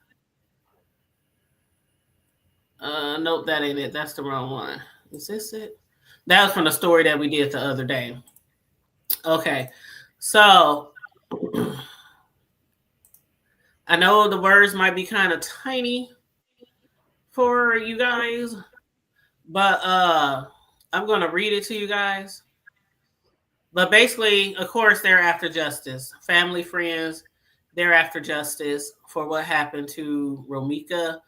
Nope, that ain't it. That's the wrong one. Is this it? That was from the story that we did the other day. Okay, so I know the words might be kind of tiny for you guys, but I'm going to read it to you guys. But basically, of course, they're after justice. Family, friends, they're after justice for what happened to Romika.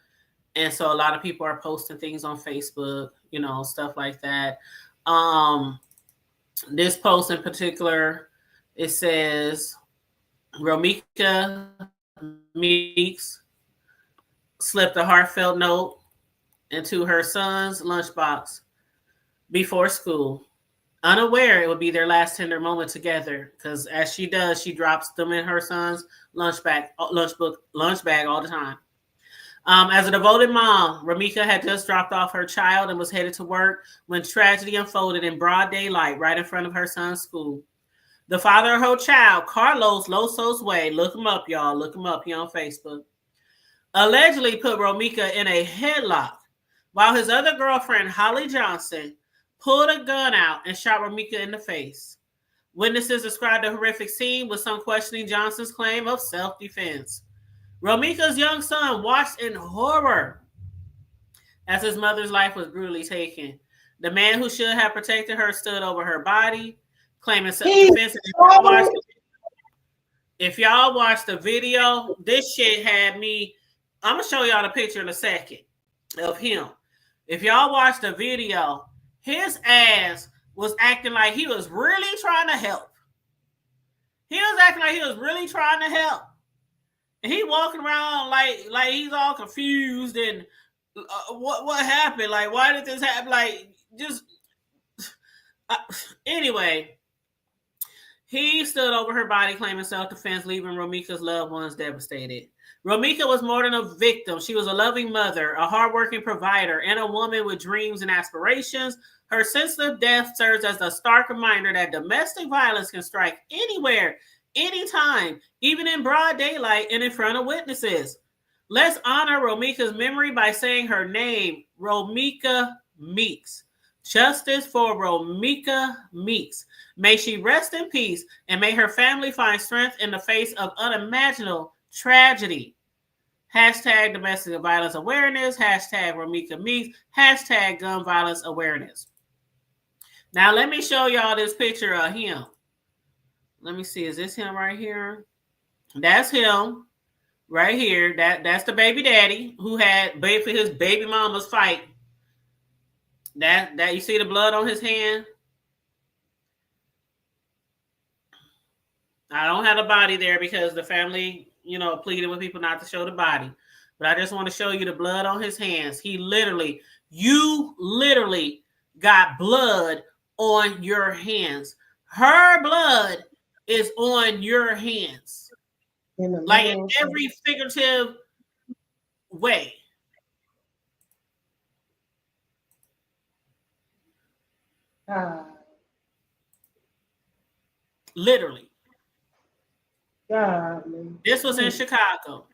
And so a lot of people are posting things on Facebook, you know, stuff like that. This post in particular, it says, Romika Meeks slipped a heartfelt note into her son's lunchbox before school, unaware it would be their last tender moment together. Because as she does, she drops them in her son's lunch bag all the time. As a devoted mom, Romika had just dropped off her child and was headed to work when tragedy unfolded in broad daylight right in front of her son's school. The father of her child, Carlos Losos Way, look him up, y'all. Look him up here on Facebook, allegedly put Romika in a headlock while his other girlfriend, Holly Johnson, pulled a gun out and shot Romika in the face. Witnesses described the horrific scene with some questioning Johnson's claim of self-defense. Romika's young son watched in horror as his mother's life was brutally taken. The man who should have protected her stood over her body, claiming self-defense. If y'all watch the video, this shit had me. I'm going to show y'all the picture in a second of him. If y'all watch the video, his ass was acting like he was really trying to help. He was acting like he was really trying to help. And he walking around like he's all confused and what happened? Like, why did this happen? Like, just anyway, he stood over her body claiming self-defense, leaving Romika's loved ones devastated. Romika was more than a victim. She was a loving mother, a hardworking provider, and a woman with dreams and aspirations. Her senseless death serves as a stark reminder that domestic violence can strike anywhere, anytime, even in broad daylight and in front of witnesses. Let's honor Romika's memory by saying her name, Romika Meeks. Justice for Romika Meeks. May she rest in peace, and may her family find strength in the face of unimaginable tragedy. Hashtag domestic violence awareness. Hashtag Romika Meeks. Hashtag gun violence awareness. Now, let me show y'all this picture of him. Let me see. Is this him right here? That's him right here. That's the baby daddy who had paid for his baby mama's fight. That you see the blood on his hand? I don't have the body there because the family, pleaded with people not to show the body. But I just want to show you the blood on his hands. You literally got blood on your hands. Her blood is on your hands. Like in every figurative way. Literally. This was in Chicago.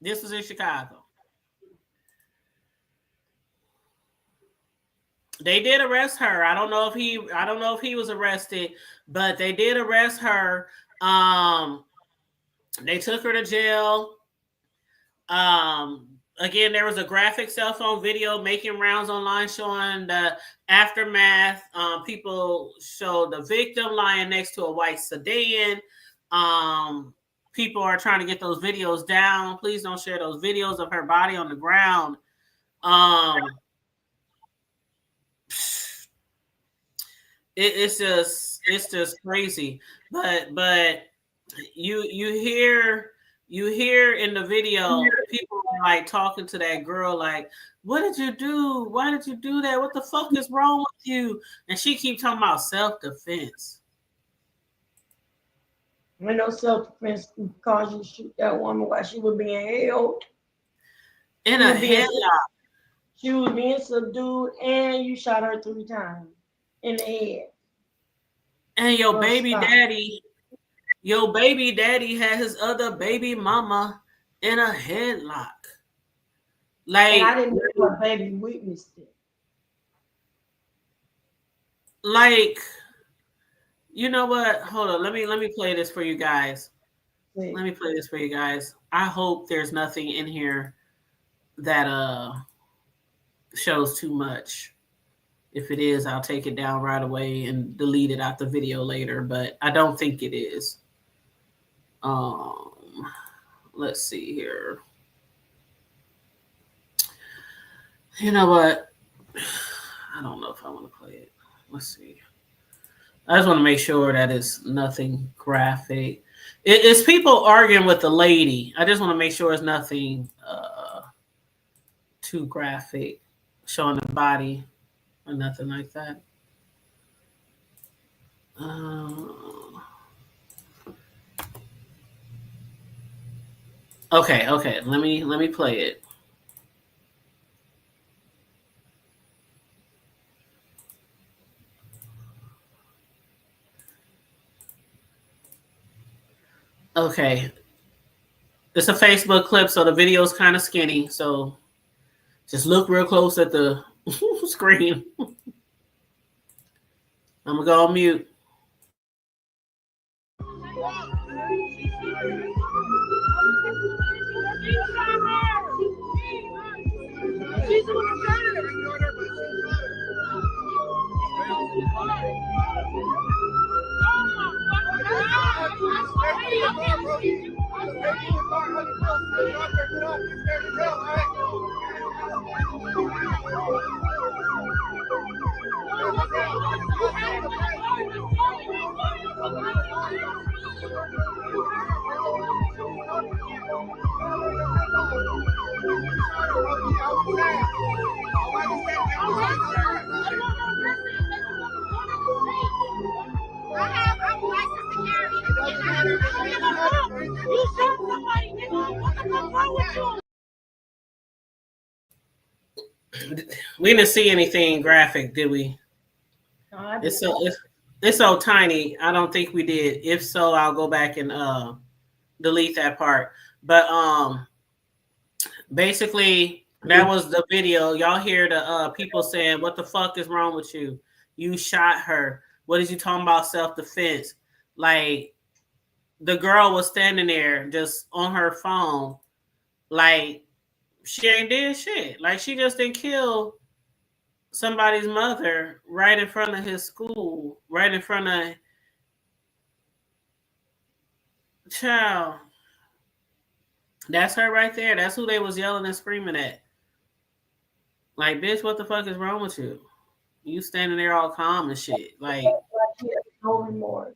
They did arrest her. I don't know if he was arrested, but they did arrest her. They took her to jail. Again, there was a graphic cell phone video making rounds online showing the aftermath. People showed the victim lying next to a white sedan. People are trying to get those videos down. Please don't share those videos of her body on the ground. It's just crazy. But you hear in the video people like talking to that girl like, what did you do? Why did you do that? What the fuck is wrong with you? And she keep talking about self-defense. When no self-defense caused you to shoot that woman while she was being held. In a headlock. She was being subdued and you shot her 3 times in the head. And your baby daddy had his other baby mama in a headlock. Like, and I didn't know what baby witnessed it. Like, you know what? Hold on. Let me play this for you guys. I hope there's nothing in here that shows too much. If it is, I'll take it down right away and delete it out the video later, but I don't think it is. Let's see here. You know what? I don't know if I want to play it. Let's see. I just want to make sure that it's nothing graphic. It's people arguing with the lady. I just want to make sure it's nothing too graphic, showing the body or nothing like that. Okay. Let me play it. Okay. It's a Facebook clip, so the video is kind of skinny. So just look real close at the screen. I'm going to go on mute. We didn't see anything graphic, did we? No, It's so tiny. I don't think we did. If so, I'll go back and delete that part. But basically that was the video. Y'all hear the people saying, "What the fuck is wrong with you? You shot her. What is you talking about self-defense?" Like the girl was standing there just on her phone, like she ain't did shit. Like she just didn't kill somebody's mother right in front of his school, right in front of child. That's her right there. That's who they was yelling and screaming at. Like, bitch, what the fuck is wrong with you? You standing there all calm and shit. Like, no remorse.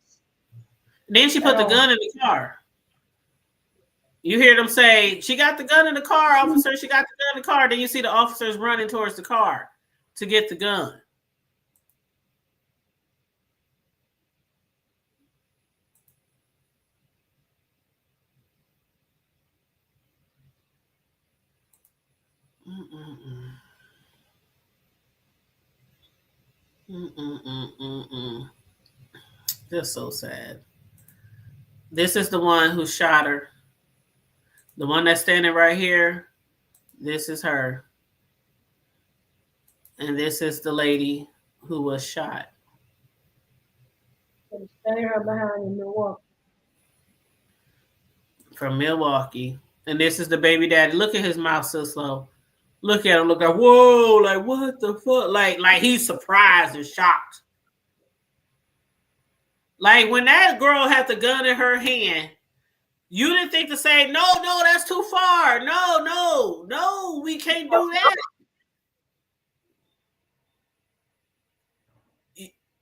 Then she put the gun in the car. You hear them say, she got the gun in the car, officer. She got the gun in the car. Then you see the officers running towards the car to get the gun. That's so sad. This is the one who shot her. The one that's standing right here. This is her. And this is the lady who was shot. Standing her behind in Milwaukee. From Milwaukee. And this is the baby daddy. Look at his mouth so slow. Look at him. Look at, whoa, like what the fuck? Like he's surprised and shocked. Like when that girl had the gun in her hand, you didn't think to say, no, that's too far. No, we can't do that.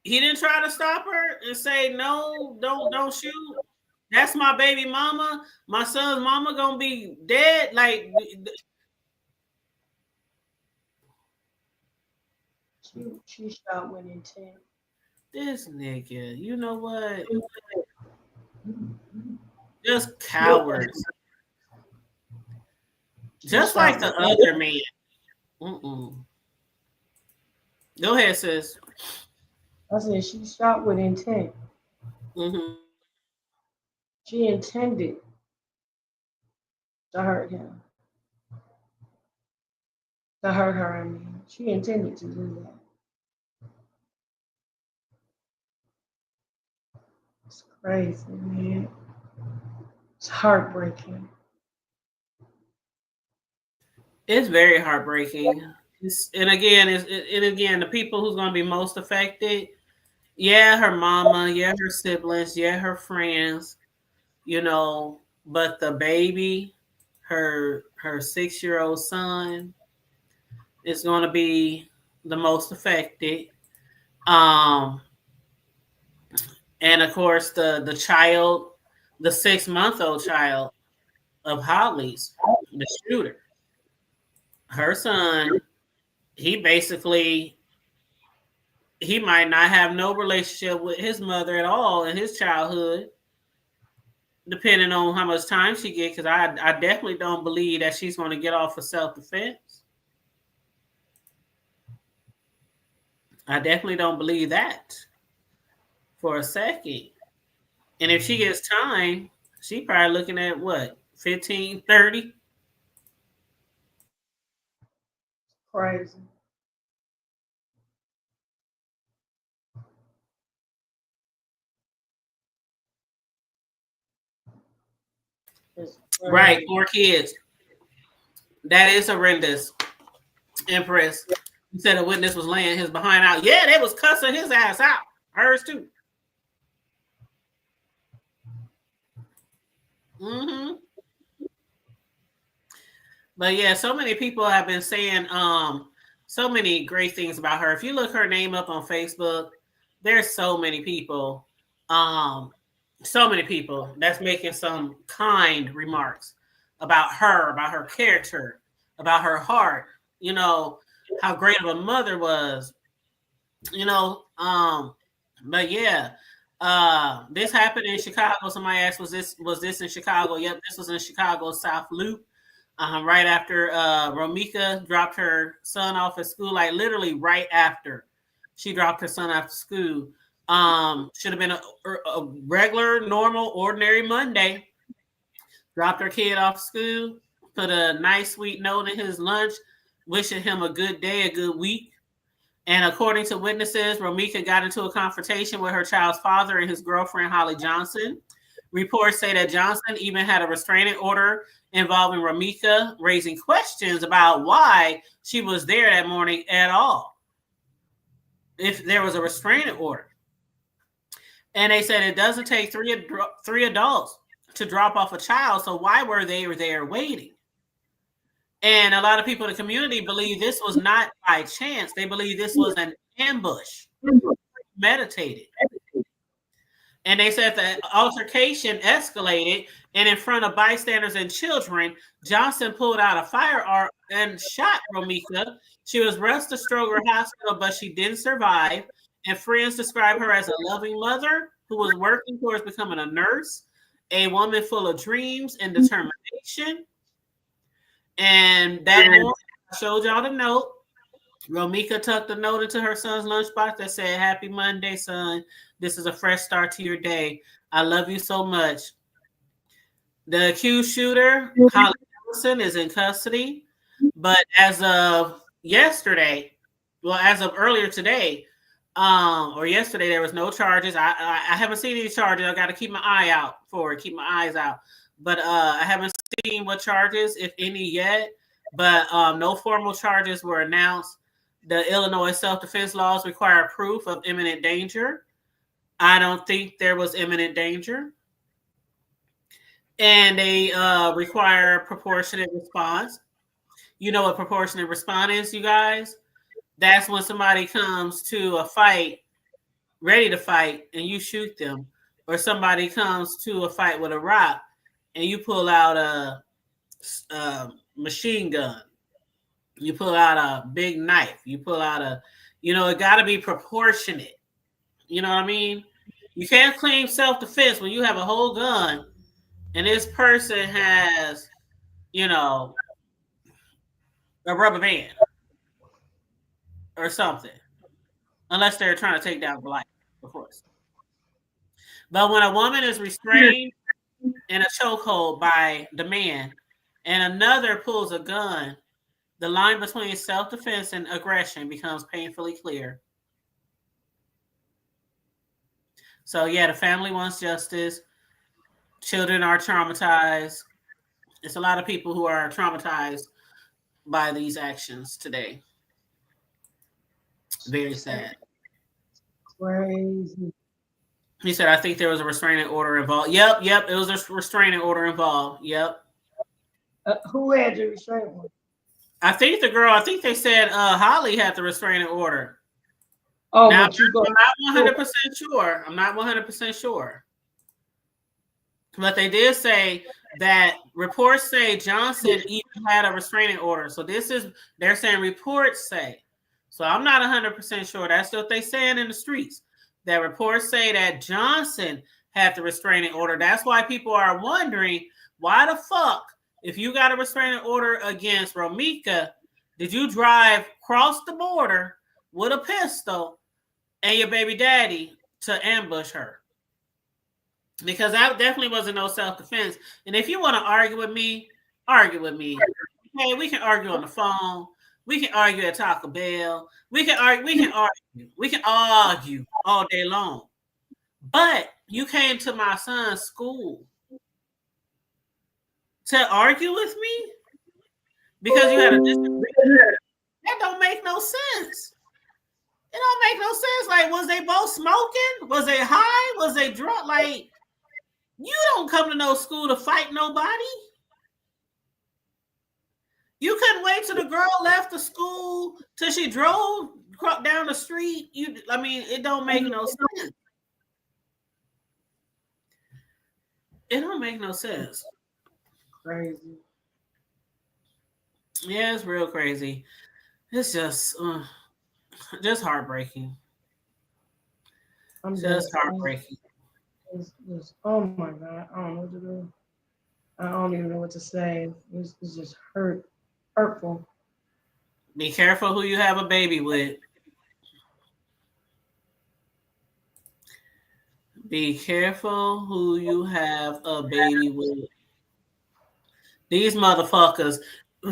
He didn't try to stop her and say, no, don't shoot. That's my baby mama. My son's mama gonna be dead. Like she shot with intent. This nigga, you know what? Just cowards. Just like the other man. Go ahead, sis. I said she shot with intent. She intended to hurt him. To hurt her, I mean. She intended to do that. It's crazy, man. It's heartbreaking. It's very heartbreaking. And again, the people who's going to be most affected, yeah, her mama, yeah, her siblings, yeah, her friends, you know, but the baby, her 6-year-old son is going to be the most affected. And of course, the child, the 6-month-old child of Holly's, the shooter, her son, he might not have no relationship with his mother at all in his childhood, depending on how much time she gets, because I definitely don't believe that she's going to get off for self-defense. I definitely don't believe that for a second. And if she gets time, she probably looking at what, 15, 30? Crazy. Right, 4 kids. That is horrendous. Empress. You said a witness was laying his behind out. Yeah, they was cussing his ass out. Hers too. But yeah, so many people have been saying so many great things about her. If you look her name up on Facebook, there's so many people that's making some kind remarks about her character, about her heart, you know, how great of a mother was, you know. But yeah, this happened in Chicago. Somebody asked, was this in Chicago? Yep, this was in Chicago South Loop. right after Romika dropped her son off at school, like literally right after she dropped her son off at school. Should have been a regular, normal, ordinary Monday. Dropped her kid off school, put a nice, sweet note in his lunch, wishing him a good day, a good week. And according to witnesses, Romika got into a confrontation with her child's father and his girlfriend, Holly Johnson. Reports say that Johnson even had a restraining order involving Romika, raising questions about why she was there that morning at all, if there was a restraining order. And they said it doesn't take three adults to drop off a child, so why were they there waiting? And a lot of people in the community believe this was not by chance. They believe this was an ambush, meditated. And they said the altercation escalated, and in front of bystanders and children, Johnson pulled out a firearm and shot Romika. She was rushed to Stroger Hospital, but she didn't survive. And friends describe her as a loving mother who was working towards becoming a nurse, a woman full of dreams and determination. And that morning, I showed y'all the note. Romika tucked the note into her son's lunchbox that said, "Happy Monday, son. This is a fresh start to your day. I love you so much." The accused shooter, Holly Johnson, is in custody. But as of yesterday, as of earlier today, or yesterday, there was no charges. I haven't seen any charges. I got to keep my eye out for it, keep my eyes out. But I haven't seen what charges, if any, yet. But no formal charges were announced. The Illinois self-defense laws require proof of imminent danger. I don't think there was imminent danger. And they require proportionate response. You know what proportionate response is, you guys? That's when somebody comes to a fight, ready to fight, and you shoot them. Or somebody comes to a fight with a rock, and you pull out a machine gun. You pull out a big knife. You pull out it got to be proportionate. You know what I mean? You can't claim self-defense when you have a whole gun and this person has, a rubber band or something. Unless they're trying to take down the life, of course. But when a woman is restrained in a chokehold by the man and another pulls a gun, the line between self-defense and aggression becomes painfully clear. So, yeah, the family wants justice. Children are traumatized. It's a lot of people who are traumatized by these actions today. Very sad. Crazy. He said, I think there was a restraining order involved. Yep, it was a restraining order involved. Yep. Who had the restraining order? I think they said Holly had the restraining order. Oh, now, but you go. I'm not 100% sure. I'm not 100% sure. But they did say that reports say Johnson even had a restraining order. So they're saying reports say. So I'm not 100% sure. That's what they saying in the streets. That reports say that Johnson had the restraining order. That's why people are wondering, why the fuck, if you got a restraining order against Romika, did you drive across the border with a pistol and your baby daddy to ambush her? Because that definitely wasn't no self-defense. And if you want to argue with me, argue with me. Hey, we can argue on the phone. We can argue at Taco Bell. We can argue all day long. But you came to my son's school to argue with me because you had a disagreement. That don't make no sense. It don't make no sense. Like, was they both smoking? Was they high? Was they drunk? Like, you don't come to no school to fight nobody. You couldn't wait till the girl left the school till she drove down the street. It don't make no sense. It don't make no sense. Crazy. Yeah, it's real crazy. It's just heartbreaking. I'm just heartbreaking. Oh my God, I don't know what to do. I don't even know what to say. It's just hurtful. Be careful who you have a baby with. Be careful who you have a baby with. These motherfuckers,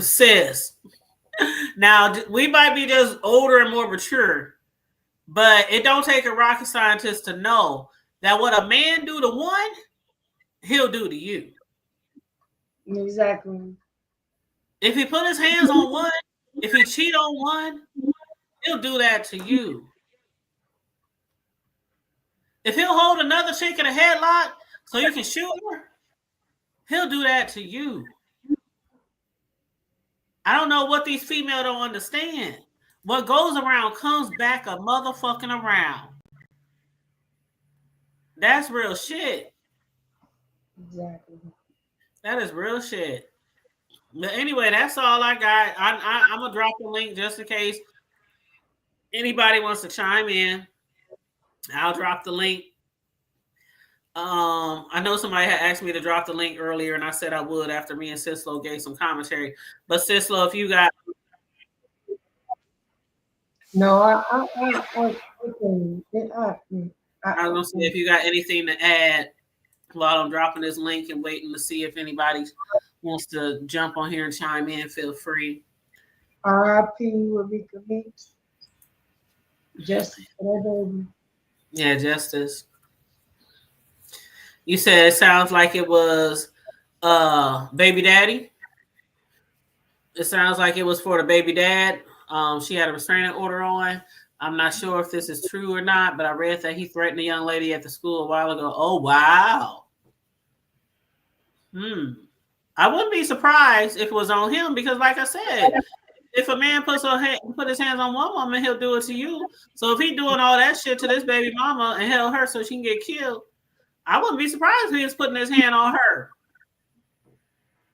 sis. Now, we might be just older and more mature, but it don't take a rocket scientist to know that what a man do to one, he'll do to you. Exactly. If he put his hands on one, if he cheat on one, he'll do that to you. If he'll hold another chick in a headlock so you can shoot her, he'll do that to you. I don't know what these females don't understand. What goes around comes back a motherfucking around. That's real shit. Exactly. That is real shit. But anyway, that's all I got. I'm gonna drop the link just in case anybody wants to chime in. I'll drop the link. I know somebody had asked me to drop the link earlier, and I said I would after me and Sislo gave some commentary. But Sislo, if you got No, I I was gonna say if you got anything to add while I'm dropping this link and waiting to see if anybody wants to jump on here and chime in, feel free. R.I.P. Rebecca Meeks. Justice for that baby. Yeah, Justice. You said it sounds like it was baby daddy. It sounds like it was for the baby dad. She had a restraining order on. I'm not sure if this is true or not, but I read that he threatened a young lady at the school a while ago. Oh, wow. I wouldn't be surprised if it was on him because, like I said, if a man put his hands on one woman, he'll do it to you. So if he doing all that shit to this baby mama and held her so she can get killed, I wouldn't be surprised if he was putting his hand on her,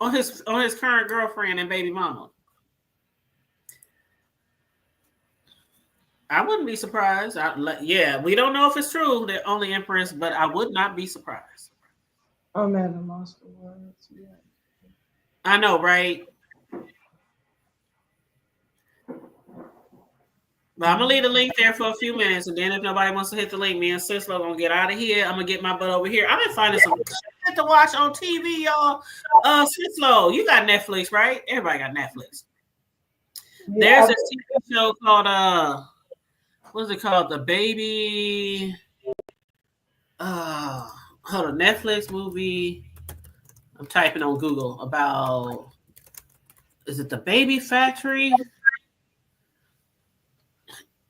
on his current girlfriend and baby mama. I wouldn't be surprised. Yeah, we don't know if it's true. They're only Empress, but I would not be surprised. I'm at a loss for words. Yeah. I know, right? But I'm gonna leave the link there for a few minutes, and then if nobody wants to hit the link, me and Sislo gonna get out of here. I'm gonna get my butt over here. I've been finding some shit to watch on TV, y'all. Sislo, you got Netflix, right? Everybody got Netflix. Yeah, there's this TV show called what's it called? The Baby. Hold on, Netflix movie. I'm typing on Google about. Is it The Baby Factory?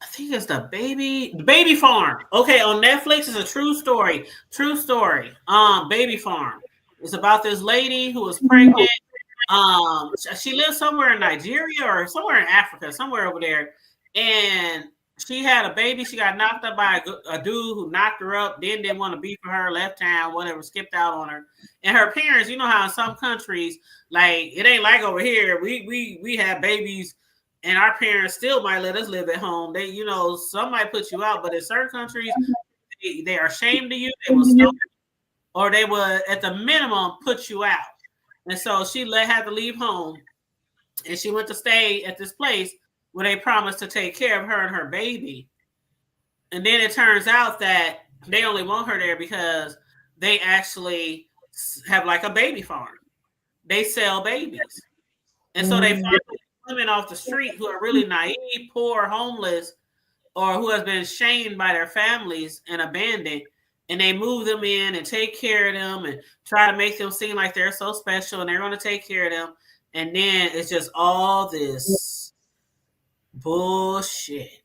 I think it's the Baby Farm. Okay, on Netflix, it's a true story. True story. Baby Farm. It's about this lady who was pregnant. She lives somewhere in Nigeria or somewhere in Africa, somewhere over there, and she had a baby. She got knocked up by a dude who knocked her up, then didn't want to be for her, left town, whatever, skipped out on her. And her parents, you know how in some countries, like it ain't like over here. We have babies. And our parents still might let us live at home. They, some might put you out, but in certain countries, they are ashamed of you. They will stone you, or they will, at the minimum, put you out. And so she had to leave home, and she went to stay at this place where they promised to take care of her and her baby. And then it turns out that they only want her there because they actually have like a baby farm. They sell babies. And so they find women off the street who are really naive, poor, homeless, or who has been shamed by their families and abandoned, and they move them in and take care of them and try to make them seem like they're so special and they're going to take care of them. And then it's just all this bullshit.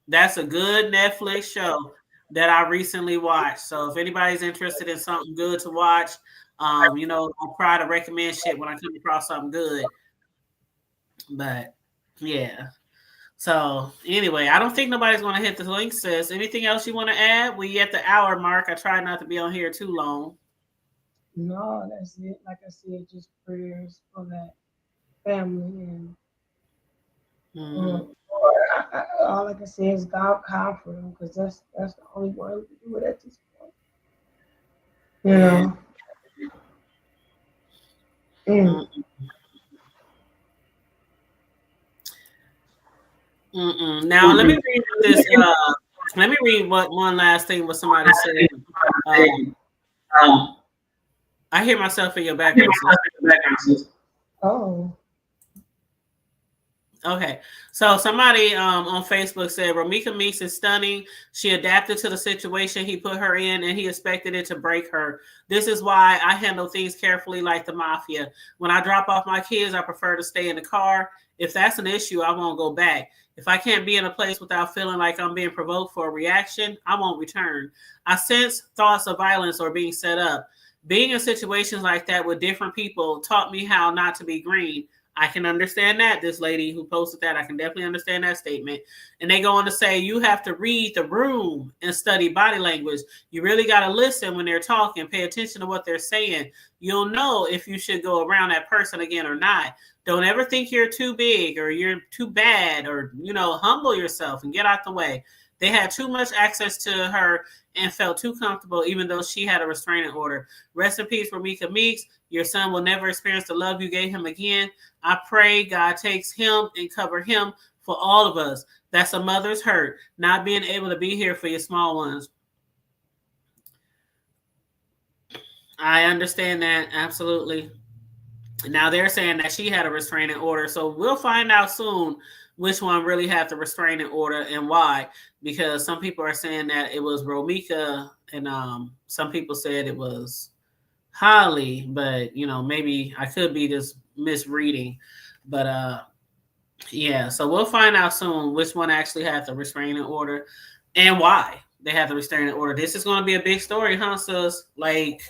That's a good Netflix show that I recently watched. So if anybody's interested in something good to watch, I'll try to recommend shit when I come across something good. But yeah. So anyway, I don't think nobody's going to hit the link, sis. Anything else you want to add? We at the hour mark. I try not to be on here too long. No, that's it. Like I said, just prayers for that family and all I can say is God comfort them because that's the only one who can do it at this point. You know. Mm. Now let me read what this. Let me read what one last thing what somebody said. I hear myself in your background. Oh. Okay, so somebody on Facebook said Romika Meeks is stunning. She adapted to the situation he put her in, and he expected it to break her. This is why I handle things carefully, like the mafia. When I drop off my kids, I prefer to stay in the car. If that's an issue, I won't go back. If I can't be in a place without feeling like I'm being provoked for a reaction, I won't return. I sense thoughts of violence or being set up. Being in situations like that with different people taught me how not to be green. I can understand that. This lady who posted that, I can definitely understand that statement. And they go on to say, you have to read the room and study body language. You really got to listen when they're talking, pay attention to what they're saying. You'll know if you should go around that person again or not. Don't ever think you're too big or you're too bad, or, humble yourself and get out the way. They had too much access to her and felt too comfortable, even though she had a restraining order. Rest in peace, Romika Meeks. Your son will never experience the love you gave him again. I pray God takes him and cover him for all of us. That's a mother's hurt, not being able to be here for your small ones. I understand that, absolutely. Now they're saying that she had a restraining order, so we'll find out soon which one really had the restraining order and why, because some people are saying that it was Romika and some people said it was Holly, but maybe I could be just misreading. But yeah, so we'll find out soon which one actually had the restraining order and why they had the restraining order. This is going to be a big story, huh, sis? Like,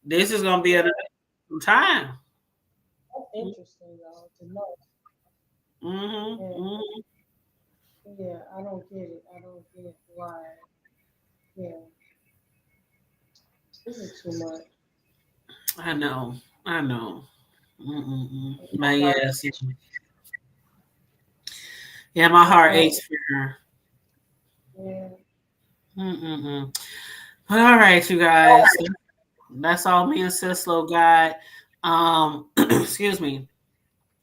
this is going to be a time. That's interesting, though, to know. Yeah, I don't get it. I don't get why. Yeah. This is too much. I know. But yes. Yeah, my heart aches for her. Yeah. But all right, you guys. That's all me and Sislo got. Excuse me.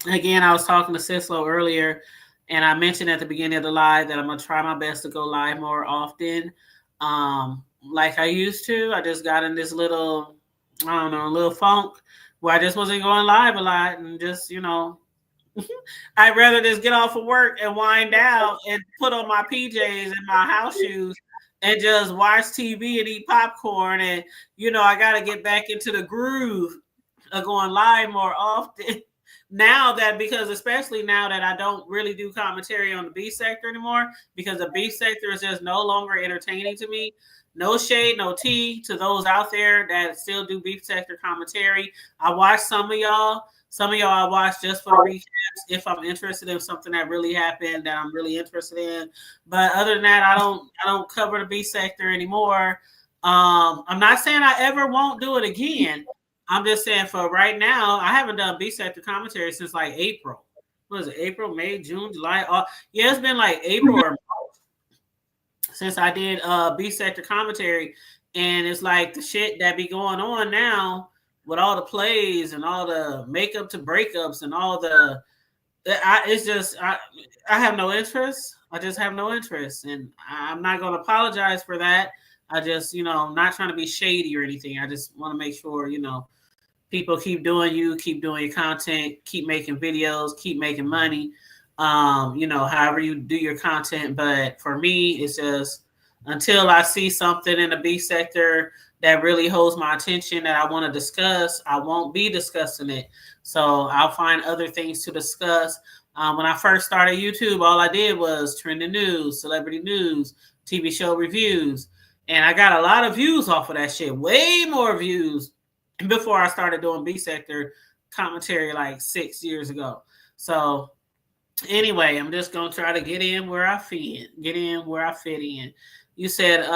Again, I was talking to Sislo earlier, and I mentioned at the beginning of the live that I'm gonna try my best to go live more often. Like I used to. I just got in this little, little funk where I just wasn't going live a lot, and just, I'd rather just get off of work and wind down and put on my PJs and my house shoes and just watch TV and eat popcorn. And, I got to get back into the groove of going live more often. Because especially now that I don't really do commentary on the beef sector anymore, because the beef sector is just no longer entertaining to me. No shade, no tea to those out there that still do beef sector commentary. I watch some of y'all. Some of y'all I watch just for the recaps if I'm interested in something that really happened that I'm really interested in. But other than that, I don't cover the beef sector anymore. I'm not saying I ever won't do it again. I'm just saying for right now, I haven't done beef sector commentary since like April. What is it? April, May, June, July? Yeah, it's been like April or March since I did beef sector commentary. And it's like the shit that be going on now with all the plays and all the makeup to breakups and all I have no interest. I just have no interest, and I'm not going to apologize for that. I just, I'm not trying to be shady or anything. I just want to make sure, people keep doing your content, keep making videos, keep making money, however you do your content. But for me, it's just until I see something in the beef sector that really holds my attention that I want to discuss, I won't be discussing it. So I'll find other things to discuss. When I first started YouTube, all I did was trending news, celebrity news, TV show reviews. And I got a lot of views off of that shit, way more views before I started doing beef sector commentary like 6 years ago. So anyway, I'm just going to try to get in where I fit in. You said,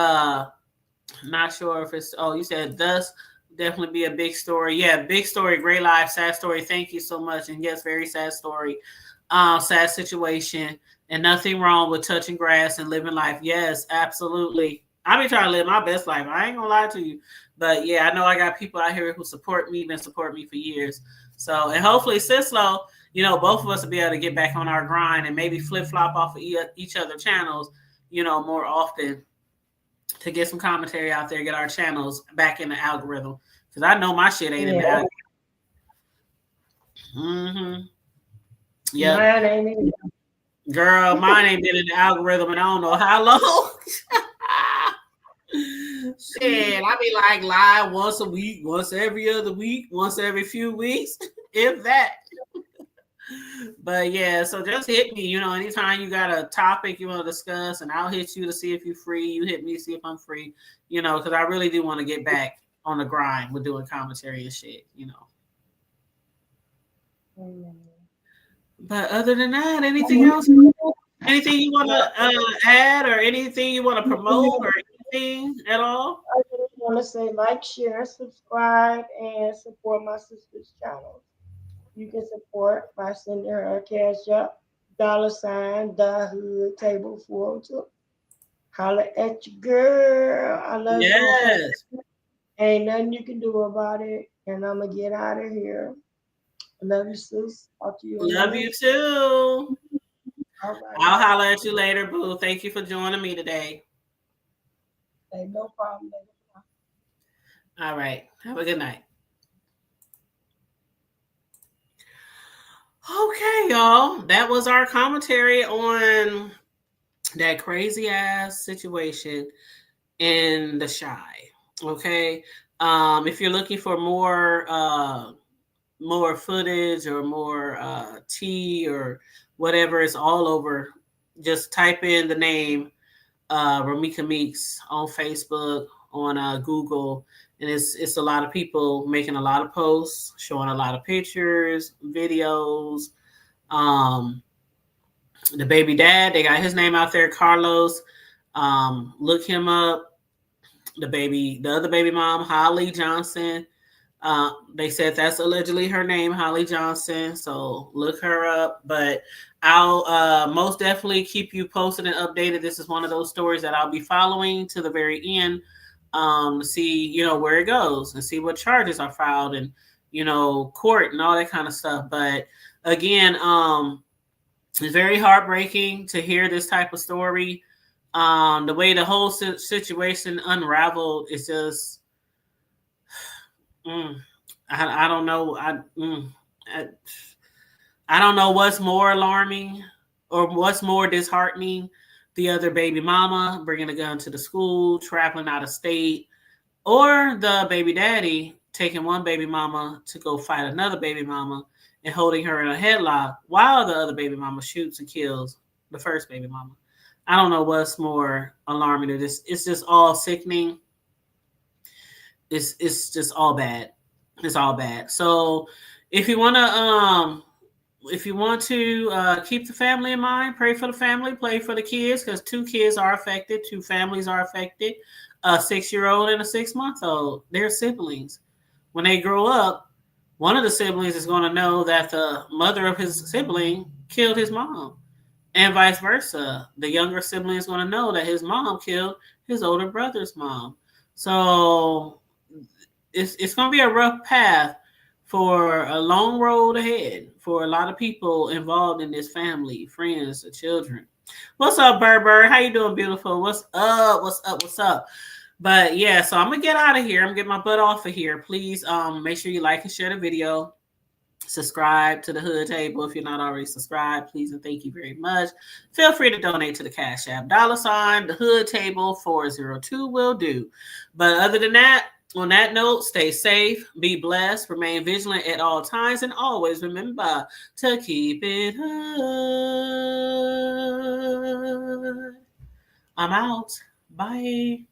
not sure if it's, you said thus definitely be a big story. Yeah, big story, great life, sad story. Thank you so much. And yes, very sad story. Sad situation, and nothing wrong with touching grass and living life. Yes, absolutely. I be trying to live my best life. I ain't gonna lie to you. But yeah, I know I got people out here who support me, been supporting me for years. So, and hopefully Sislo, you know, both of us will be able to get back on our grind and maybe flip flop off of each other channels, you know, more often to get some commentary out there, get our channels back in the algorithm. Because I know my shit ain't in the algorithm. Mm-hmm. Yeah. Mine ain't in. Girl, mine ain't been in the algorithm and I don't know how long. Shit, I be like live once a week, once every other week, once every few weeks, if that. But yeah, so just hit me, you know, anytime you got a topic you want to discuss, and I'll hit you to see if you're free. You hit me to see if I'm free, you know, because I really do want to get back on the grind with doing commentary and shit, you know. But other than that, anything else? Anything you want to add or anything you want to promote or anything at all? I just want to say like, share, subscribe, and support my sister's channel. You can support by sending her a cash up, $ the hood table 402. Holla at you, girl. I love you. Yes. Ain't nothing you can do about it. And I'm going to get out of here. I love you, sis. Talk to you. Love you too. All right. I'll holler at you later, boo. Thank you for joining me today. Hey, no problem. All right. Have a good night. Okay, y'all. That was our commentary on that crazy ass situation in the Shy. Okay. If you're looking for more footage or more tea or whatever, it's all over. Just type in the name Ramika Meeks on Facebook, on Google, and it's a lot of people making a lot of posts, showing a lot of pictures, videos. The baby dad, they got his name out there, Carlos. Look him up. The other baby mom, Holly Johnson. They said that's allegedly her name, Holly Johnson. So look her up. But I'll most definitely keep you posted and updated. This is one of those stories that I'll be following to the very end to see, you know, where it goes and see what charges are filed and, you know, court and all that kind of stuff. But again, it's very heartbreaking to hear this type of story. The way the whole situation unraveled is just, I don't know. I don't know what's more alarming or what's more disheartening. The other baby mama bringing a gun to the school, traveling out of state, or the baby daddy taking one baby mama to go fight another baby mama and holding her in a headlock while the other baby mama shoots and kills the first baby mama. I don't know what's more alarming to this. It's just all sickening. It's just all bad. It's all bad. So if you want to keep the family in mind, pray for the family, pray for the kids, because 2 kids are affected, 2 families are affected, a 6-year-old and a 6-month-old. They're siblings. When they grow up, one of the siblings is going to know that the mother of his sibling killed his mom, and vice versa. The younger sibling is going to know that his mom killed his older brother's mom. So it's going to be a rough path for a long road ahead for a lot of people involved in this family, friends, the children. What's up, Bird? How you doing, beautiful? What's up? What's up? What's up? But yeah, so I'm gonna get out of here. I'm gonna get my butt off of here. Please make sure you like and share the video. Subscribe to the Hood Table if you're not already subscribed, please and thank you very much. Feel free to donate to the Cash App $ the Hood Table 402 will do. But other than that, on that note, stay safe, be blessed, remain vigilant at all times, and always remember to keep it hood. I'm out. Bye.